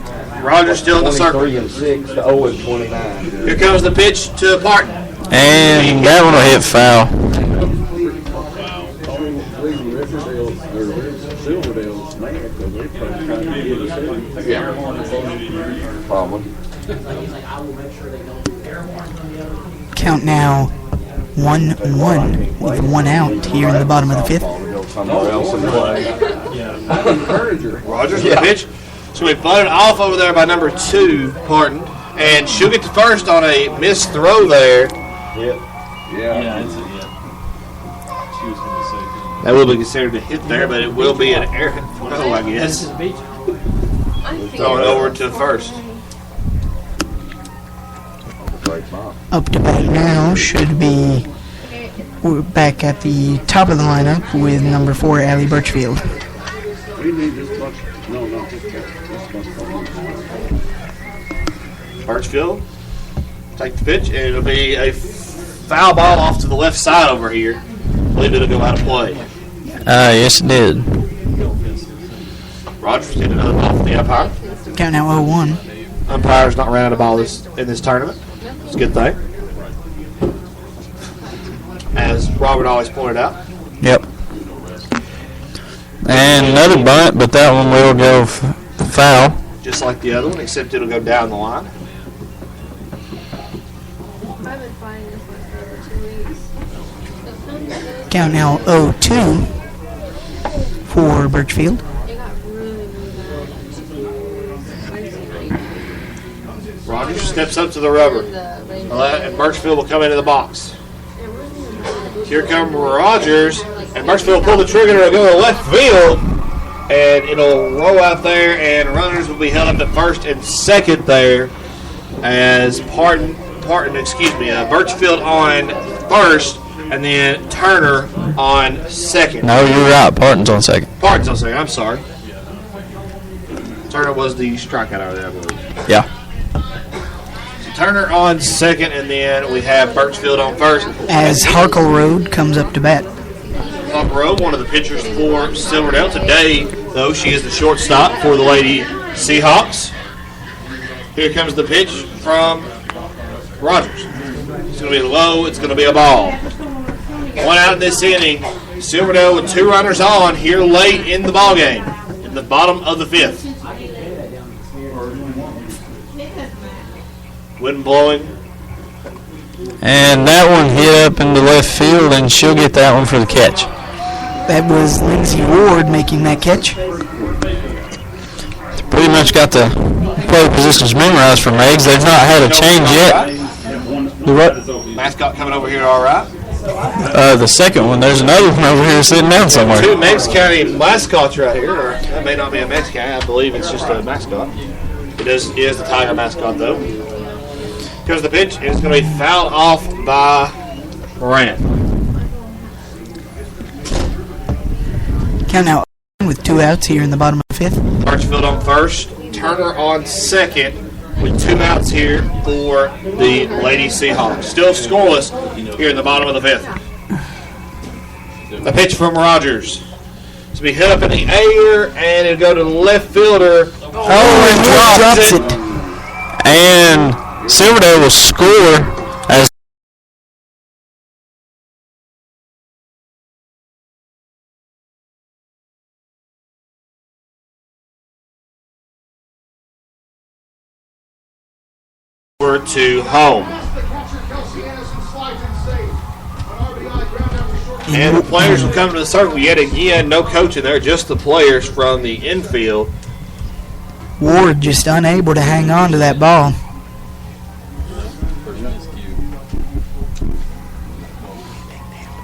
Rogers still in the circle. 23-6 to 0-29. Here comes the pitch to Parton. And that one will hit foul. Silverdale's mad because they're trying to get us in. Yeah. Probably. Count now 1-1 with 1 out here in the bottom of the 5th. Somewhere else and play. Rogers with the pitch. So we floated off over there by number 2, Parton. And she'll get to first on a missed throw there. Yeah. That's it, She was going to say. That will be considered a hit there, but it will be an errant throw, I guess. Throwing over to first. Up to bat now should be we're back at the top of the lineup with number 4, Allie Birchfield. We need this much. No, this much. Birchfield take the pitch, and it'll be a foul ball off to the left side over here. I believe it'll go out of play. Yes, it did. Rogers getting another ball from the umpire. Count now 0-1. Umpire's not running a ball in this tournament. It's a good thing. As Robert always pointed out. Yep. And another bunt, but that one will go foul. Just like the other one, except it'll go down the line. I've been fighting this one for over 2 weeks. Count now 0-2 for Birchfield. It got really, really bad Wednesday night. Rogers steps up to the rubber. And Birchfield will come into the box. Here comes Rogers, and Birchfield will pull the trigger. It'll go to left field, and it'll roll out there, and runners will be held up at first and second there as Birchfield on first, and then Turner on second. No, you're right. Parton's on second. Parton's on second. I'm sorry. Turner was the strikeout over there, I believe. Yeah. Turner on second, and then we have Birchfield on first. As Harkle comes up to bat. Harkle, one of the pitchers for Silverdale. Today, though, she is the shortstop for the Lady Seahawks. Here comes the pitch from Rogers. It's going to be low. It's going to be a ball. 1 out in this inning. Silverdale with 2 runners on here late in the ballgame, in the bottom of the 5th. Wind blowing. And that one hit up into left field, and she'll get that one for the catch. That was Lindsay Ward making that catch. Pretty much got the play positions memorized for Meigs. They've not had a change yet. The what? Mascot coming over here all right. The second one, there's another one over here sitting down somewhere. 2 Meigs County mascots right here. Or that may not be a Meigs County. I believe it's just a mascot. It is the Tiger mascot, though. Because the pitch is going to be fouled off by Moran. Count now with 2 outs here in the bottom of the 5th. Birchfield on first, Turner on second, with 2 outs here for the Lady Seahawks. Still scoreless here in the bottom of the 5th. A pitch from Rogers. To be hit up in the air, and it'll go to the left fielder. And drops it. And Silverdale will score over to home. And the players will come to the circle yet again. No coach in there, just the players from the infield. Ward just unable to hang on to that ball.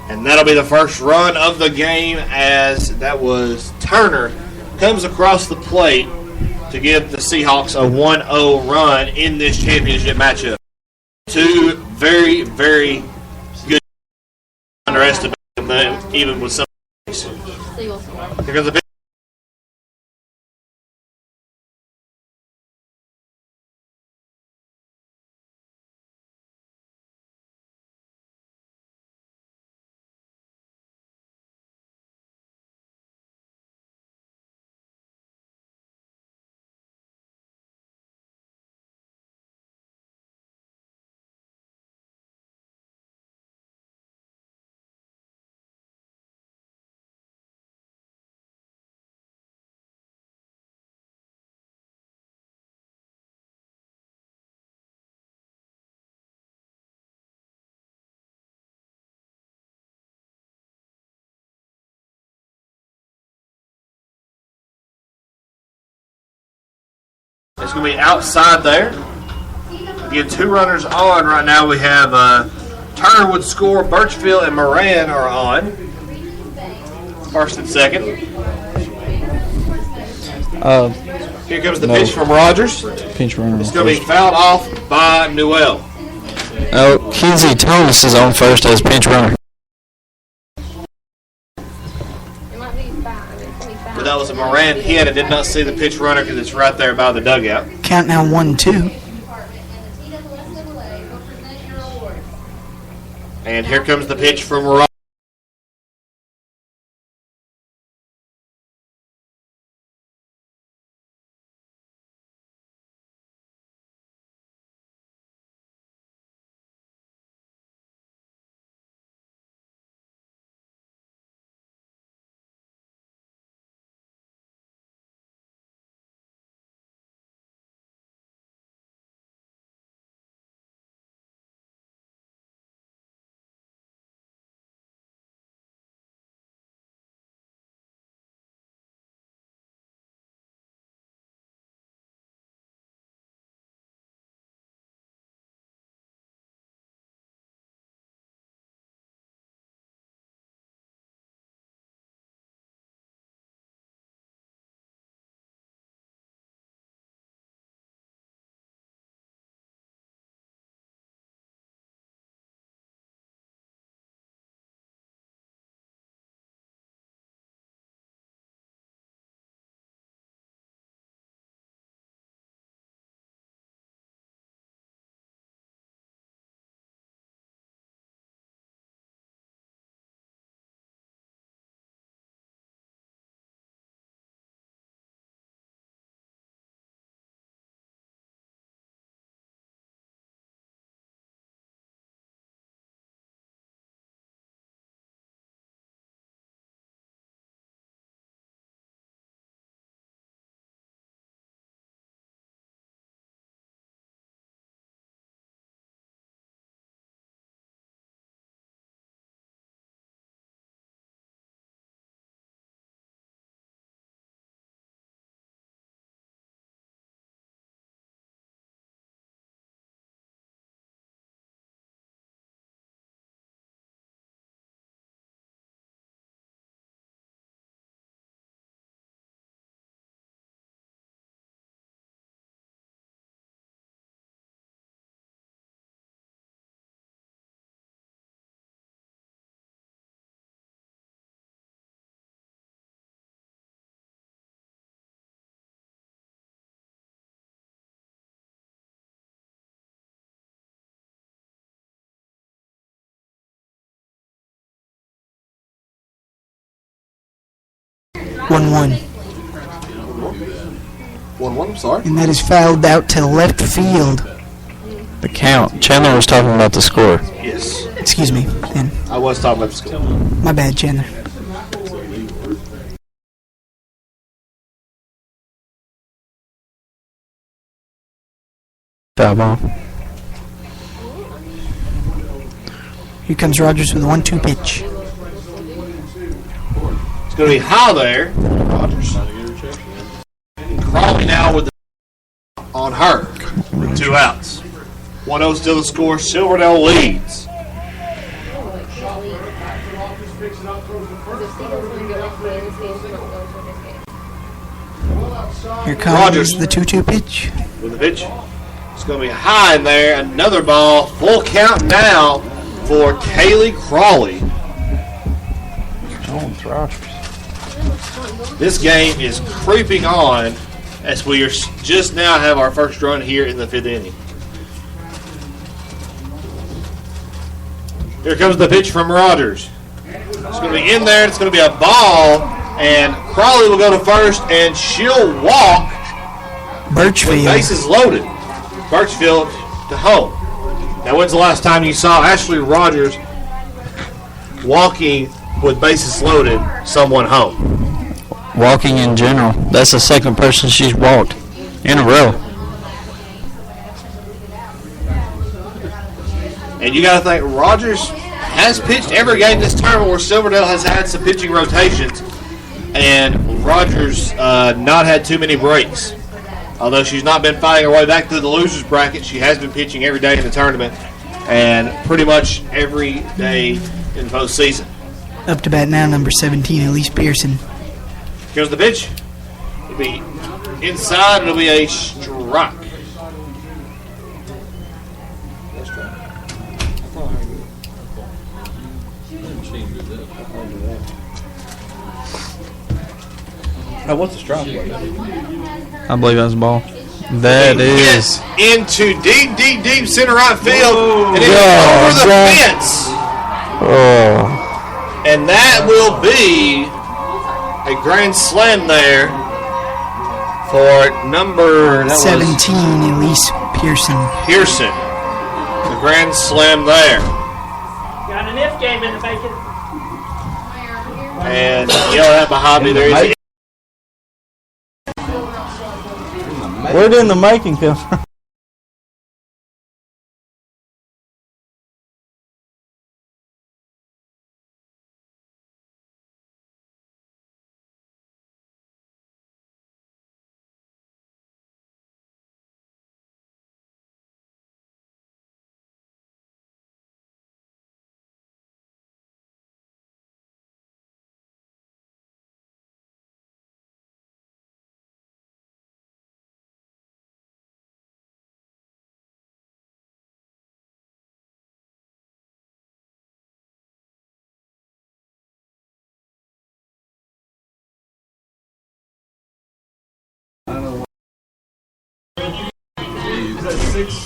And that'll be the first run of the game, as that was Turner comes across the plate to give the Seahawks a 1-0 run in this championship matchup. Two very, very good, underestimated them, even with some. Here comes the pitch. It's going to be outside there. Again, two runners on right now. We have Turner would score, Birchfield and Moran are on. First and second. Here comes the pitch from Rogers. Pinch runner. It's going to be fouled off by Newell. Oh, Kinsey Thomas is on first as pinch runner. But that was a Moran hit. I did not see the pitch runner because it's right there by the dugout. Count now 1-2. And here comes the pitch from Rogers. One. 1-1, I'm sorry. And that is fouled out to left field. The count. Chandler was talking about the score. Yes. Excuse me. And I was talking about the score. my bad, Chandler. Foul ball. Here comes Rogers with a 1-2 pitch. It's going to be high there. Rogers. Crawley now with the on her. 2 outs. 1-0 still the score. Silverdale leads. Here comes Rogers. the 2-2 pitch. With the pitch. It's going to be high in there. Another ball. Full count now for Kaylee Crawley. This game is creeping on as we are just now have our first run here in the 5th inning. Here comes the pitch from Rogers. It's going to be in there. It's going to be a ball, and Crawley will go to first, and she'll walk. Birchfield. Bases loaded. Birchfield to home. Now, when's the last time you saw Ashley Rogers walking with bases loaded someone home? Walking in general. That's the second person she's walked in a row. And you got to think Rogers has pitched every game this tournament where Silverdale has had some pitching rotations, and Rogers not had too many breaks. Although she's not been fighting her way back to the losers bracket, she has been pitching every day in the tournament and pretty much every day in the postseason. Up to bat now, number 17, Elise Pearson. Here's the pitch. It'll be inside. It'll be a strike. Now, what's the strike? I believe that's a ball. That is. Into deep center right field. Whoa. And it's over the fence. Oh. And that will be a grand slam there for number 17, Elise Pearson. Pearson. The grand slam there. Got an if game in the making. And yell that behind me. There is. Where did the making come from?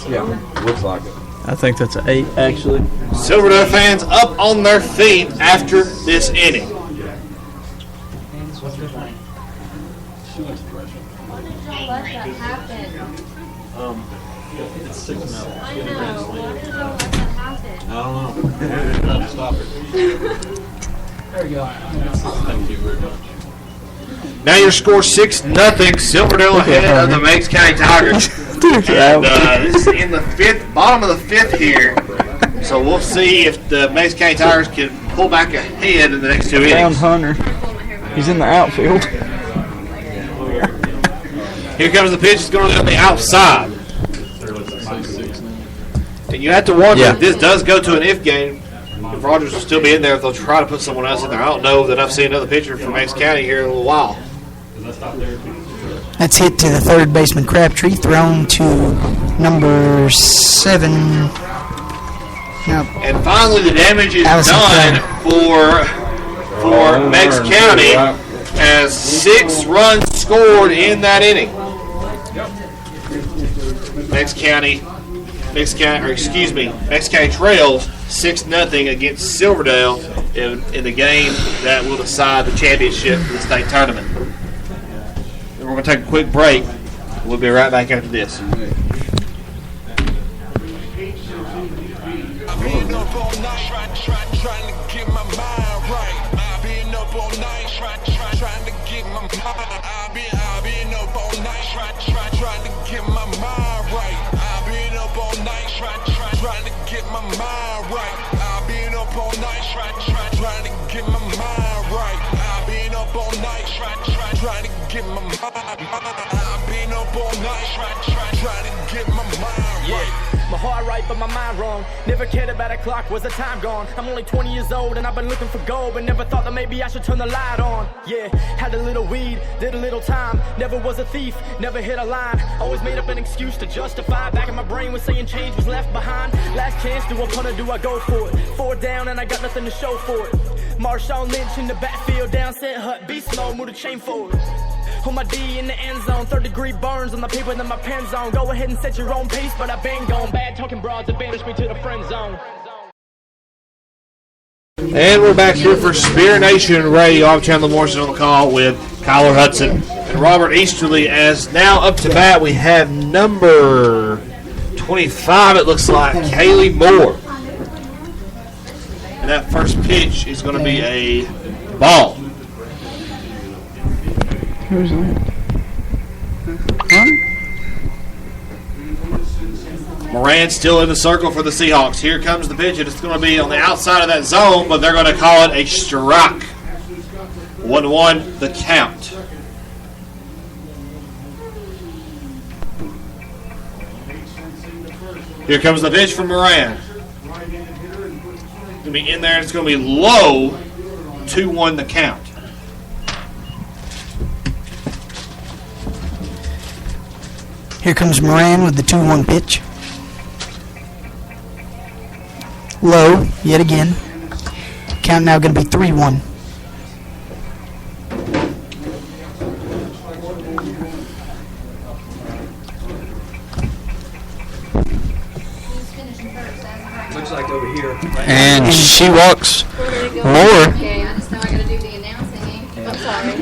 Yeah, looks like it. I think that's an 8, actually. Silverdale fans up on their feet after this inning. Let that happen. It's 6 now. I know. Why did I let that happen? I don't know. Try to stop it. There you go. Thank you very much. Now your score 6-0. Silverdale ahead of the Meigs County Tigers. And this is in the bottom of the 5th here. So we'll see if the Meigs County Tigers can pull back ahead in the next 2 innings. Hunter. He's in the outfield. Here comes the pitch. It's going to go on the outside. And you have to wonder if this does go to an if game, if Rogers will still be in there, if they'll try to put someone else in there. I don't know that I've seen another pitcher from Meigs County here in a little while. That's hit to the third baseman Crabtree, thrown to number 7. Nope. And finally, the damage is Allison done for Meigs County as 6 runs scored in that inning. Meigs County trails 6-0 against Silverdale in the game that will decide the championship for the state tournament. And we're going to take a quick break. We'll be right back after this. I've been up all night trying to get my mind right. I've been up all night trying to get my mind. I've been up all night trying to get my mind right. I've been up all night trying to get my mind right. I've been up get my mind. I've been up all night trying to get my mind right. My heart right, but my mind wrong. Never cared about a clock, was the time gone? I'm only 20 years old and I've been looking for gold, but never thought that maybe I should turn the light on. Yeah, had a little weed, did a little time. Never was a thief, never hit a line. Always made up an excuse to justify. Back in my brain was saying change was left behind. Last chance, do I punt or do I go for it? 4 down and I got nothing to show for it. Marshawn Lynch in the backfield, down set hut, beast mode, move the chain forward. On my D in the end zone, 3rd-degree burns on the paper that my pen's on. Go ahead and set your own pace, but I've been gone. Bad talking broads have banished me to the friend zone. And we're back here for Spear Nation Radio. I'm Chandler Morrison on the call with Kyler Hudson and Robert Easterly. As now up to bat, we have number 25, it looks like, Kaylee Moore. And that first pitch is going to be a ball. Who's that? Moran still in the circle for the Seahawks. Here comes the pitch, and it's going to be on the outside of that zone, but they're going to call it a strike. 1-1 the count. Here comes the pitch from Moran. It's going to be in there, and it's going to be low. 2-1 the count. Here comes Moran with the 2-1 pitch. Low, yet again. Count now going to be 3-1. Looks like over here. And she walks more. Okay, I just know I gotta do the announcing. I'm sorry.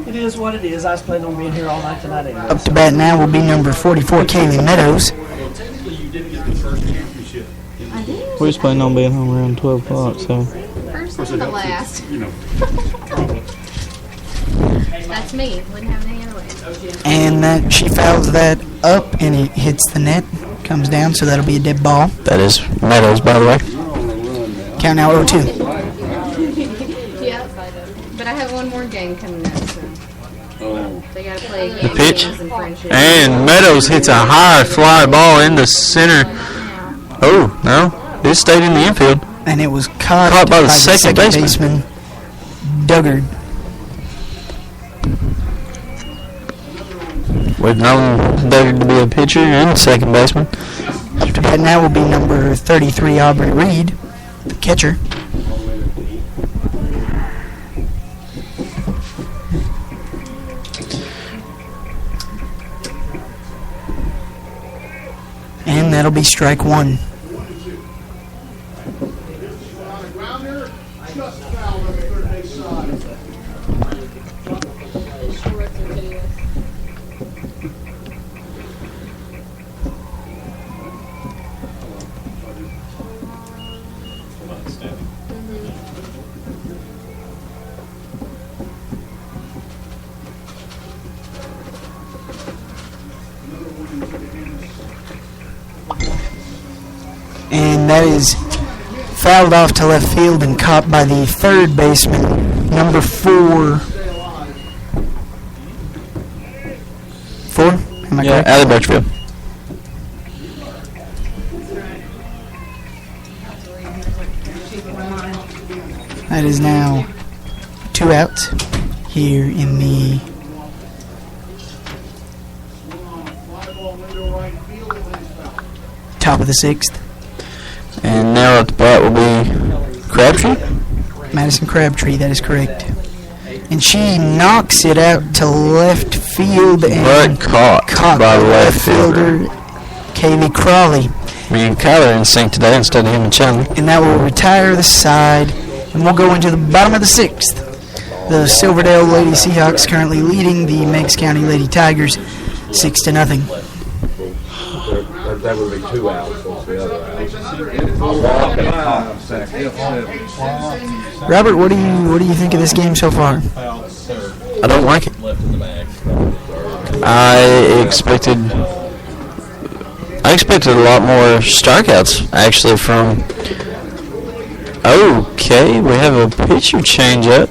It is what it is. I was planning on being here all night tonight anyway. Up to bat now will be number 44, Kaylee Meadows. Technically, you didn't get the first championship. I did. We was planning on being home around 12 o'clock, so. First and the last. You know. That's me. Wouldn't have it any other way. And that she fouls that up and it hits the net. Comes down, so that'll be a dead ball. That is Meadows, by the way. Count now 0-2. Yeah, but I have one more game coming up, so they gotta play a The game. pitch. Games and friendship. And Meadows hits a high fly ball into center. Oh, no. It stayed in the infield. And it was caught by the second baseman, Duggard. We've known Duggard to be a pitcher and second baseman. After that now will be number 33, Aubrey Reed, the catcher. And that'll be strike 1. And that is fouled off to left field and caught by the third baseman, number 4. 4? Am I correct? Allie Birchfield. That is now 2 outs here in the top of the 6th. And now at the bat will be Crabtree. Madison Crabtree, that is correct. And she knocks it out to left field and But caught by the left fielder. Kaylee Crawley. Me and Kyler in sync today instead of him and Chandler. And that will retire the side. And we'll go into the bottom of the 6th. The Silverdale Lady Seahawks currently leading the Meigs County Lady Tigers 6-0. That would be 2 outs. What's the other out? Robert, what do you think of this game so far? I don't like it. I expected a lot more strikeouts actually from. Okay, we have a pitcher change up,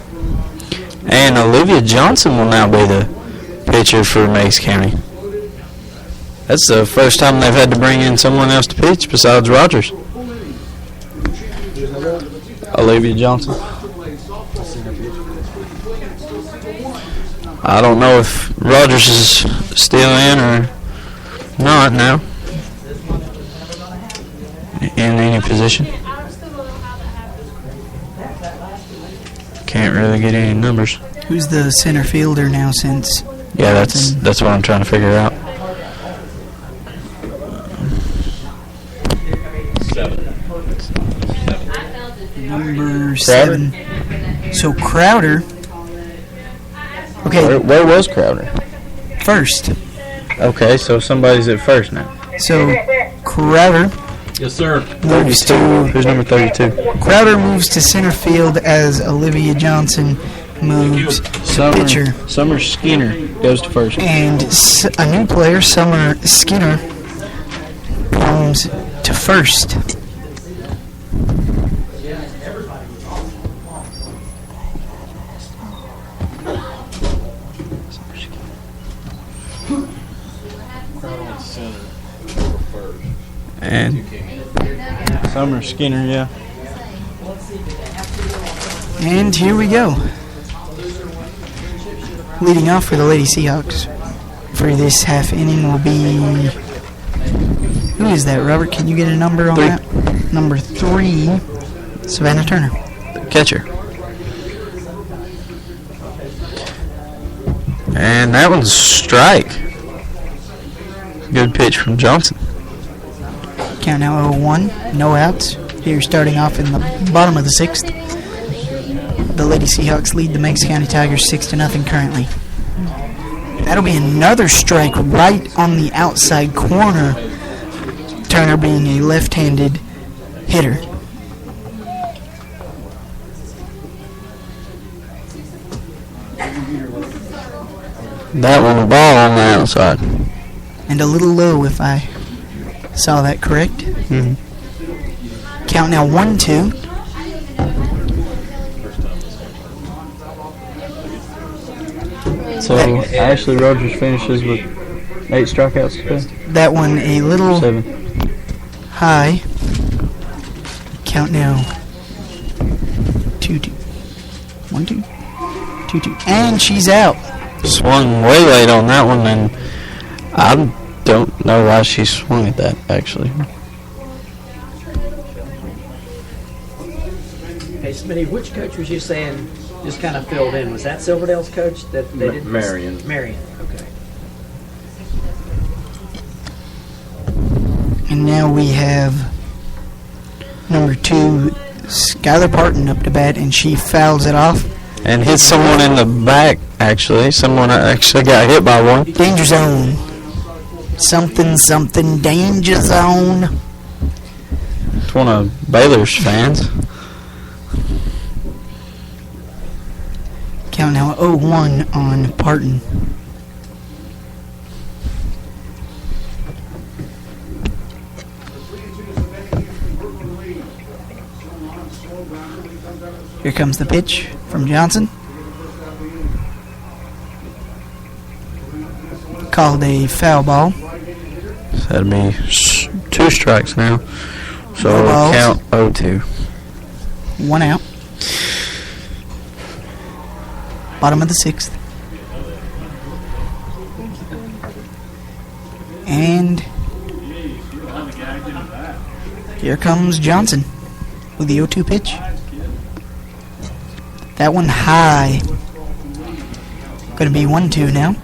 And Olivia Johnson will now be the pitcher for Meigs County. That's the first time they've had to bring in someone else to pitch besides Rogers. Olivia Johnson. I don't know if Rogers is still in or not now. In any position. Can't really get any numbers. Who's the center fielder now since? Yeah, that's what I'm trying to figure out. 7. Number 7. So Crowder. Okay. Where was Crowder? First. Okay, so somebody's at first now. So Crowder. Yes, sir. Moves to. Who's number 32? Crowder moves to center field as Olivia Johnson moves to pitcher. Summer Skinner goes to first. And a new player, Summer Skinner, comes to first. And Summer Skinner, yeah. And here we go. Leading off for the Lady Seahawks for this half inning will be... Who is that, Robert? Can you get a number on that? Number 3, Savannah Turner. catcher. And that one's a strike. Good pitch from Johnson. Count now 0-1, no outs. Here starting off in the bottom of the 6th. The Lady Seahawks lead the Meigs County Tigers 6-0 currently. That'll be another strike right on the outside corner. Turner being a left-handed hitter. That one, a ball on the outside. And a little low, if I saw that correct. Mm-hmm. Count now 1-2. So Ashley Rogers finishes with 8 strikeouts today. That one a little 7. high. Count now 2-2. 1-2. 2-2. And she's out. Swung way late on that one, and I don't know why she swung at that, actually. Hey, Smitty, which coach was you saying just kind of filled in? Was that Silverdale's coach that they didn't? Marion. Marion, okay. And now we have number 2, Skylar Parton up to bat, and she fouls it off. And hit someone in the back, actually. Someone actually got hit by one. Danger zone. Something, danger zone. It's one of Baylor's fans. Count now 0-1 on Parton. Here comes the pitch from Johnson. Called a foul ball. So that'd be 2 strikes now. So No balls. count 0-2. 1 out. Bottom of the 6th. And here comes Johnson with the 0-2 pitch. That one high. Going to be 1-2 now.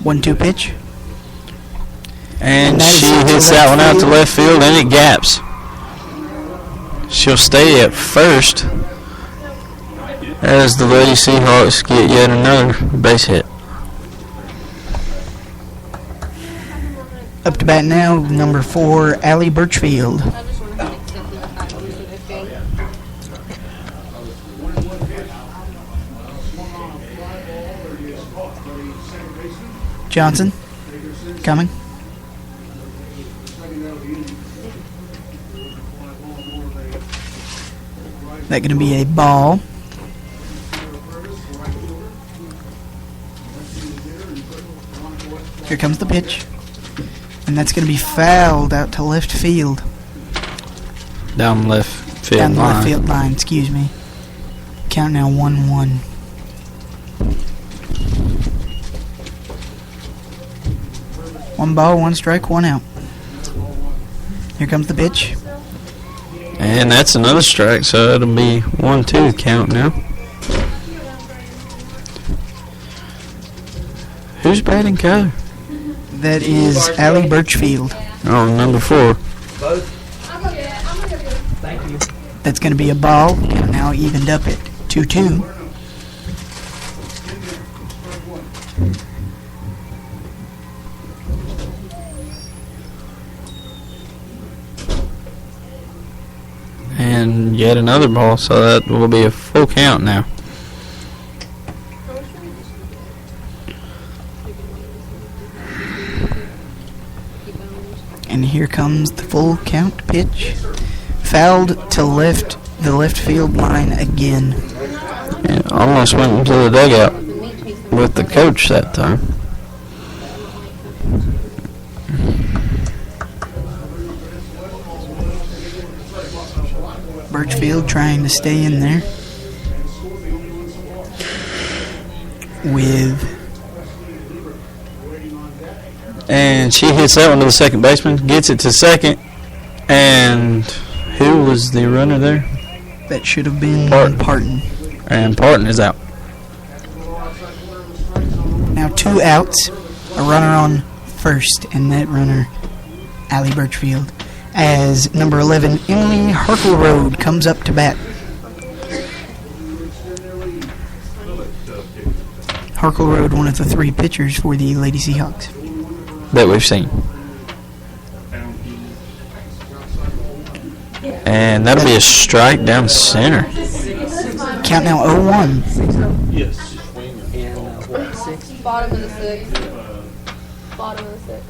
One-two pitch. And that is she to hits left that one out to field. left field, and it gaps. She'll stay at first as the Lady Seahawks get yet another base hit. Up to bat now, number 4, Allie Birchfield. Johnson, coming. That's going to be a ball. Here comes the pitch. And that's going to be fouled out to left field. Down left field Down the line. left field line, excuse me. Count now 1-1. One ball, one strike, one out. Here comes the pitch. And that's another strike, so it'll be 1-2 count now. Who's batting color? That is Allie Birchfield. Oh, number 4. Thank you. That's going to be a ball. Count now evened up at 2-2. And yet another ball, so that will be a full count now. And here comes the full count pitch. Fouled to the left field line again. And almost went into the dugout with the coach that time. Birchfield trying to stay in there with... And she hits that one to the second baseman, gets it to second, and who was the runner there? That should have been Parton. And Parton is out. Now 2 outs, a runner on first, and that runner, Allie Birchfield, as number 11, Emily Harkleroad, comes up to bat. Harkleroad, one of the 3 pitchers for the Lady Seahawks. That we've seen. And that'll be a strike down center. Count now 0-1. Yes. And what, 6? Bottom of the 6th. Bottom of the 6th.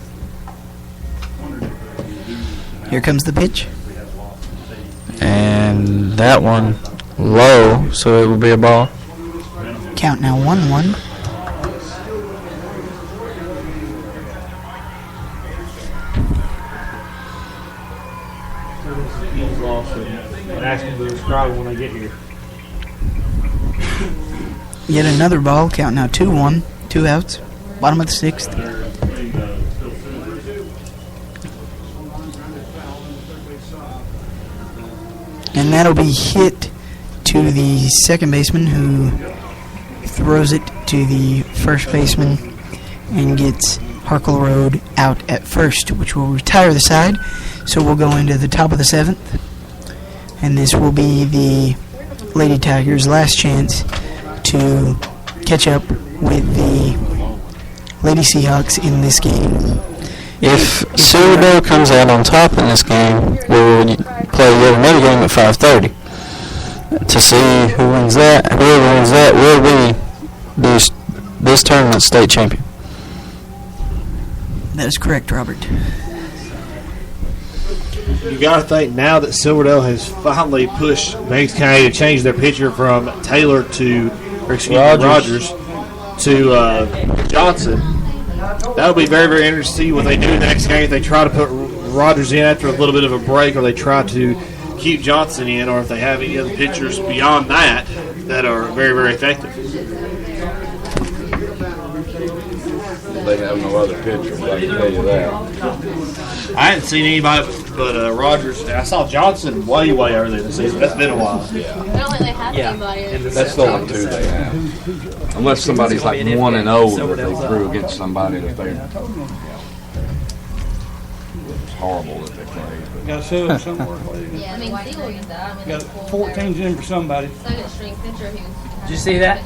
Here comes the pitch. And that one low, so it will be a ball. Count now 1-1. And ask them to describe when they get here. Yet another ball. Count now 2-1. 2 outs. Bottom of the 6th. And that'll be hit to the second baseman, who throws it to the first baseman and gets Harkleroad out at first, which will retire the side. So we'll go into the top of the 7th. And this will be the Lady Tigers' last chance to catch up with the Lady Seahawks in this game. If Silverdale comes out on top in this game, we will play yet another game at 5:30 to see who wins that. Whoever wins that will be this tournament's state champion. That is correct, Robert. You got to think now that Silverdale has finally pushed Meigs County to change their pitcher from Taylor to, Rogers to Johnson. That'll be very, very interesting to see what they do in the next game. If they try to put Rogers in after a little bit of a break, or they try to keep Johnson in, or if they have any other pitchers beyond that are very, very effective. They have no other pitchers, I can tell you that. I hadn't seen anybody but Rogers. I saw Johnson way, way earlier this season. That's been a while. I don't think they have anybody. That's the only 2 they have. Unless somebody's like 1-0 that they threw against somebody that they. It's horrible that they played. Got to sub somewhere. Yeah, I mean, Siegel did that. I mean, Got 14's in for somebody. second string pitcher who's. Did you see that?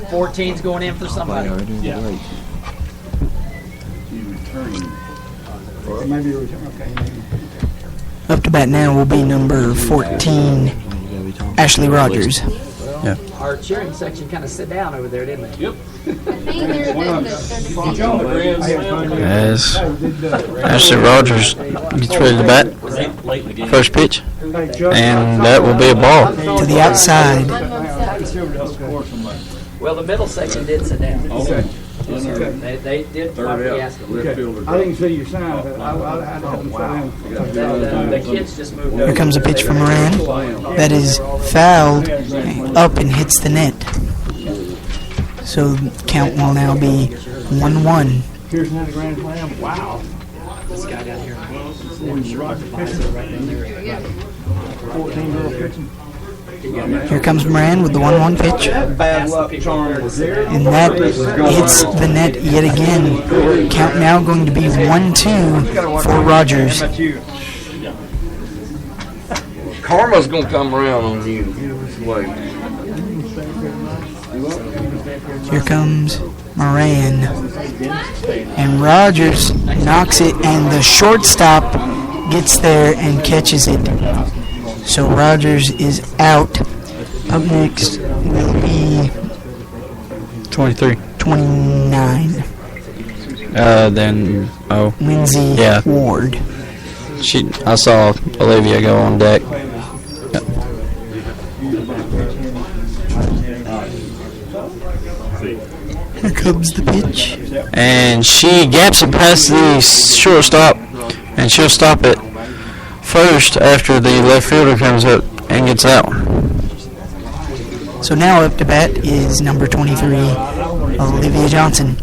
14's going in for somebody. Yeah. Maybe okay. Up to bat now will be number 14, Ashley Rogers. Our cheering section kind of sit down over there, didn't they? Yep. As Ashley Rogers gets ready to bat. First pitch. And that will be a ball. To the outside. Well, the middle section did sit down. Okay. They did properly ask them. I didn't see your sign, but I had to have them sit down. The kids just moved over. Here comes a pitch from Moran. That is fouled up and hits the net. So count will now be 1-1. Here's another grand slam. Wow. This guy down here. 14-year-old pitching. Here comes Moran with the 1-1 pitch. Bad luck charm was there. And that hits the net yet again. Count now going to be 1-2 for Rogers. Karma's gonna come around on you. Wait. Here comes Moran. And Rogers knocks it, and the shortstop gets there and catches it. So Rogers is out. Up next will be 23. 29. Then Lindsay Ward. I saw Olivia go on deck. Yep. Here comes the pitch. And she gaps it past the shortstop, and she'll stop it first after the left fielder comes up and gets out. So now up to bat is number 23, Olivia Johnson.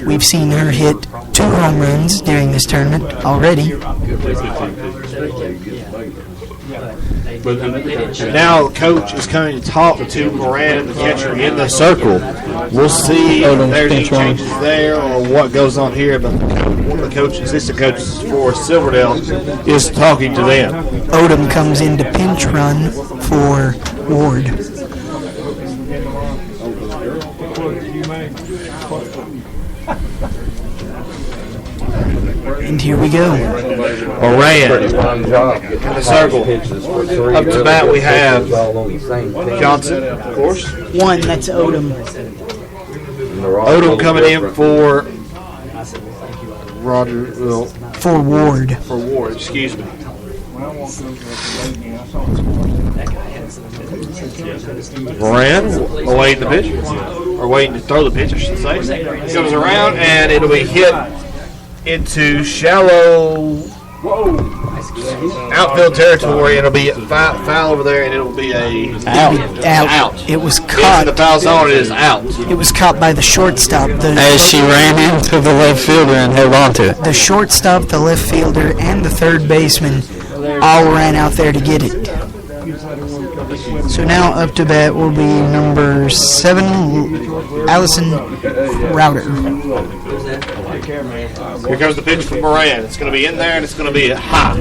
We've seen her hit 2 home runs during this tournament already. Now Coach is coming to talk to Moran, the catcher, in the circle. We'll see if there's any changes there or what goes on here, but one of the assistant coaches for Silverdale is talking to them. Odom comes in to pinch run for Ward. And here we go. Moran in the circle. Up to bat we have Johnson, of course. 1, that's Odom. Odom coming in for Roger. For Ward. For Ward, excuse me. Moran awaiting the pitch, or waiting to throw the pitch, I should say. He comes around and it'll be hit into shallow outfield territory. It'll be foul over there, and it'll be a out. It was caught. The foul zone, it is out. It was caught by the shortstop. As she ran into the left fielder and held on to it. The shortstop, the left fielder, and the third baseman all ran out there to get it. So now up to bat will be number 7, Allison Router. Here comes the pitch from Moran. It's going to be in there, and it's going to be high.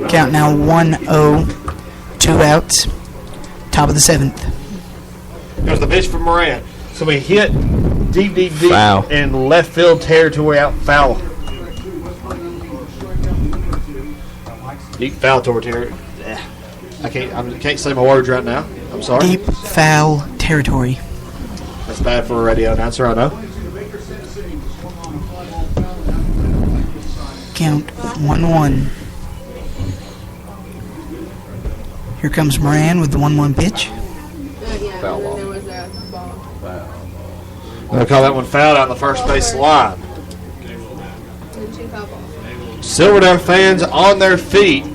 Count now 1-0, 2 outs, top of the 7th. There's the pitch from Moran. So we hit deep Foul. in left field territory out foul. Deep foul territory. I can't say my words right now. I'm sorry. Deep foul territory. That's bad for a radio announcer, I know. Count 1-1. Here comes Moran with the 1-1 pitch. Foul ball. There was a ball. I'm going to call that one fouled out on the first base line. Silverdale fans on their feet,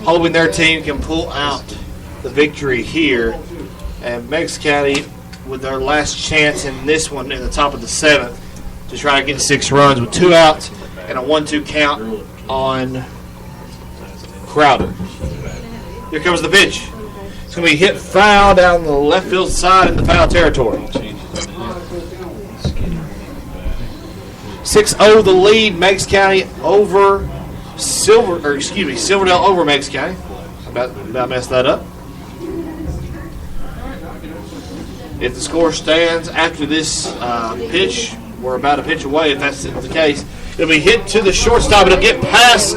hoping their team can pull out the victory here. And Meigs County with their last chance in this one in the top of the 7th to try to get 6 runs with 2 outs and a 1-2 count on Crowder. Here comes the pitch. It's going to be hit foul down the left field side in the foul territory. 6-0 the lead. Meigs County over Silverdale over Meigs County. About messed that up. If the score stands after this pitch, we're about a pitch away if that's the case. It'll be hit to the shortstop. It'll get past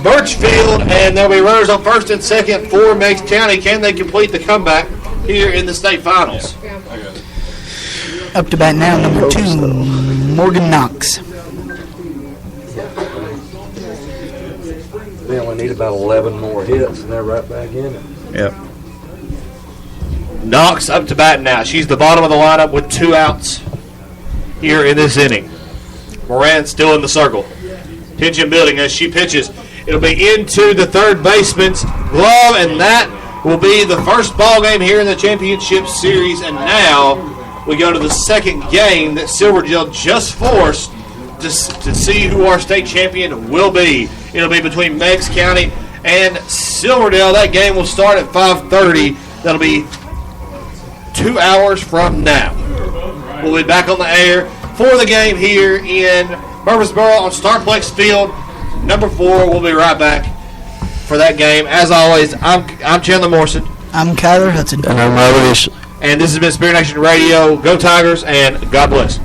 Birchfield, and there'll be runners on first and second for Meigs County. Can they complete the comeback here in the state finals? Up to bat now, number 2, Morgan Knox. They only need about 11 more hits, and they're right back in it. Yep. Knox up to bat now. She's the bottom of the lineup with 2 outs here in this inning. Moran still in the circle. Tension building as she pitches. It'll be into the third baseman's glove, and that will be the first ball game here in the championship series. And now we go to the second game that Silverdale just forced to see who our state champion will be. It'll be between Meigs County and Silverdale. That game will start at 5:30. That'll be 2 hours from now. We'll be back on the air for the game here in Murfreesboro on Starplex Field. Number 4. We'll be right back for that game. As always, I'm Chandler Morrison. I'm Kyler Hudson. And I'm Robert Ishley. And this has been Spirit Nation Radio. Go Tigers, and God bless.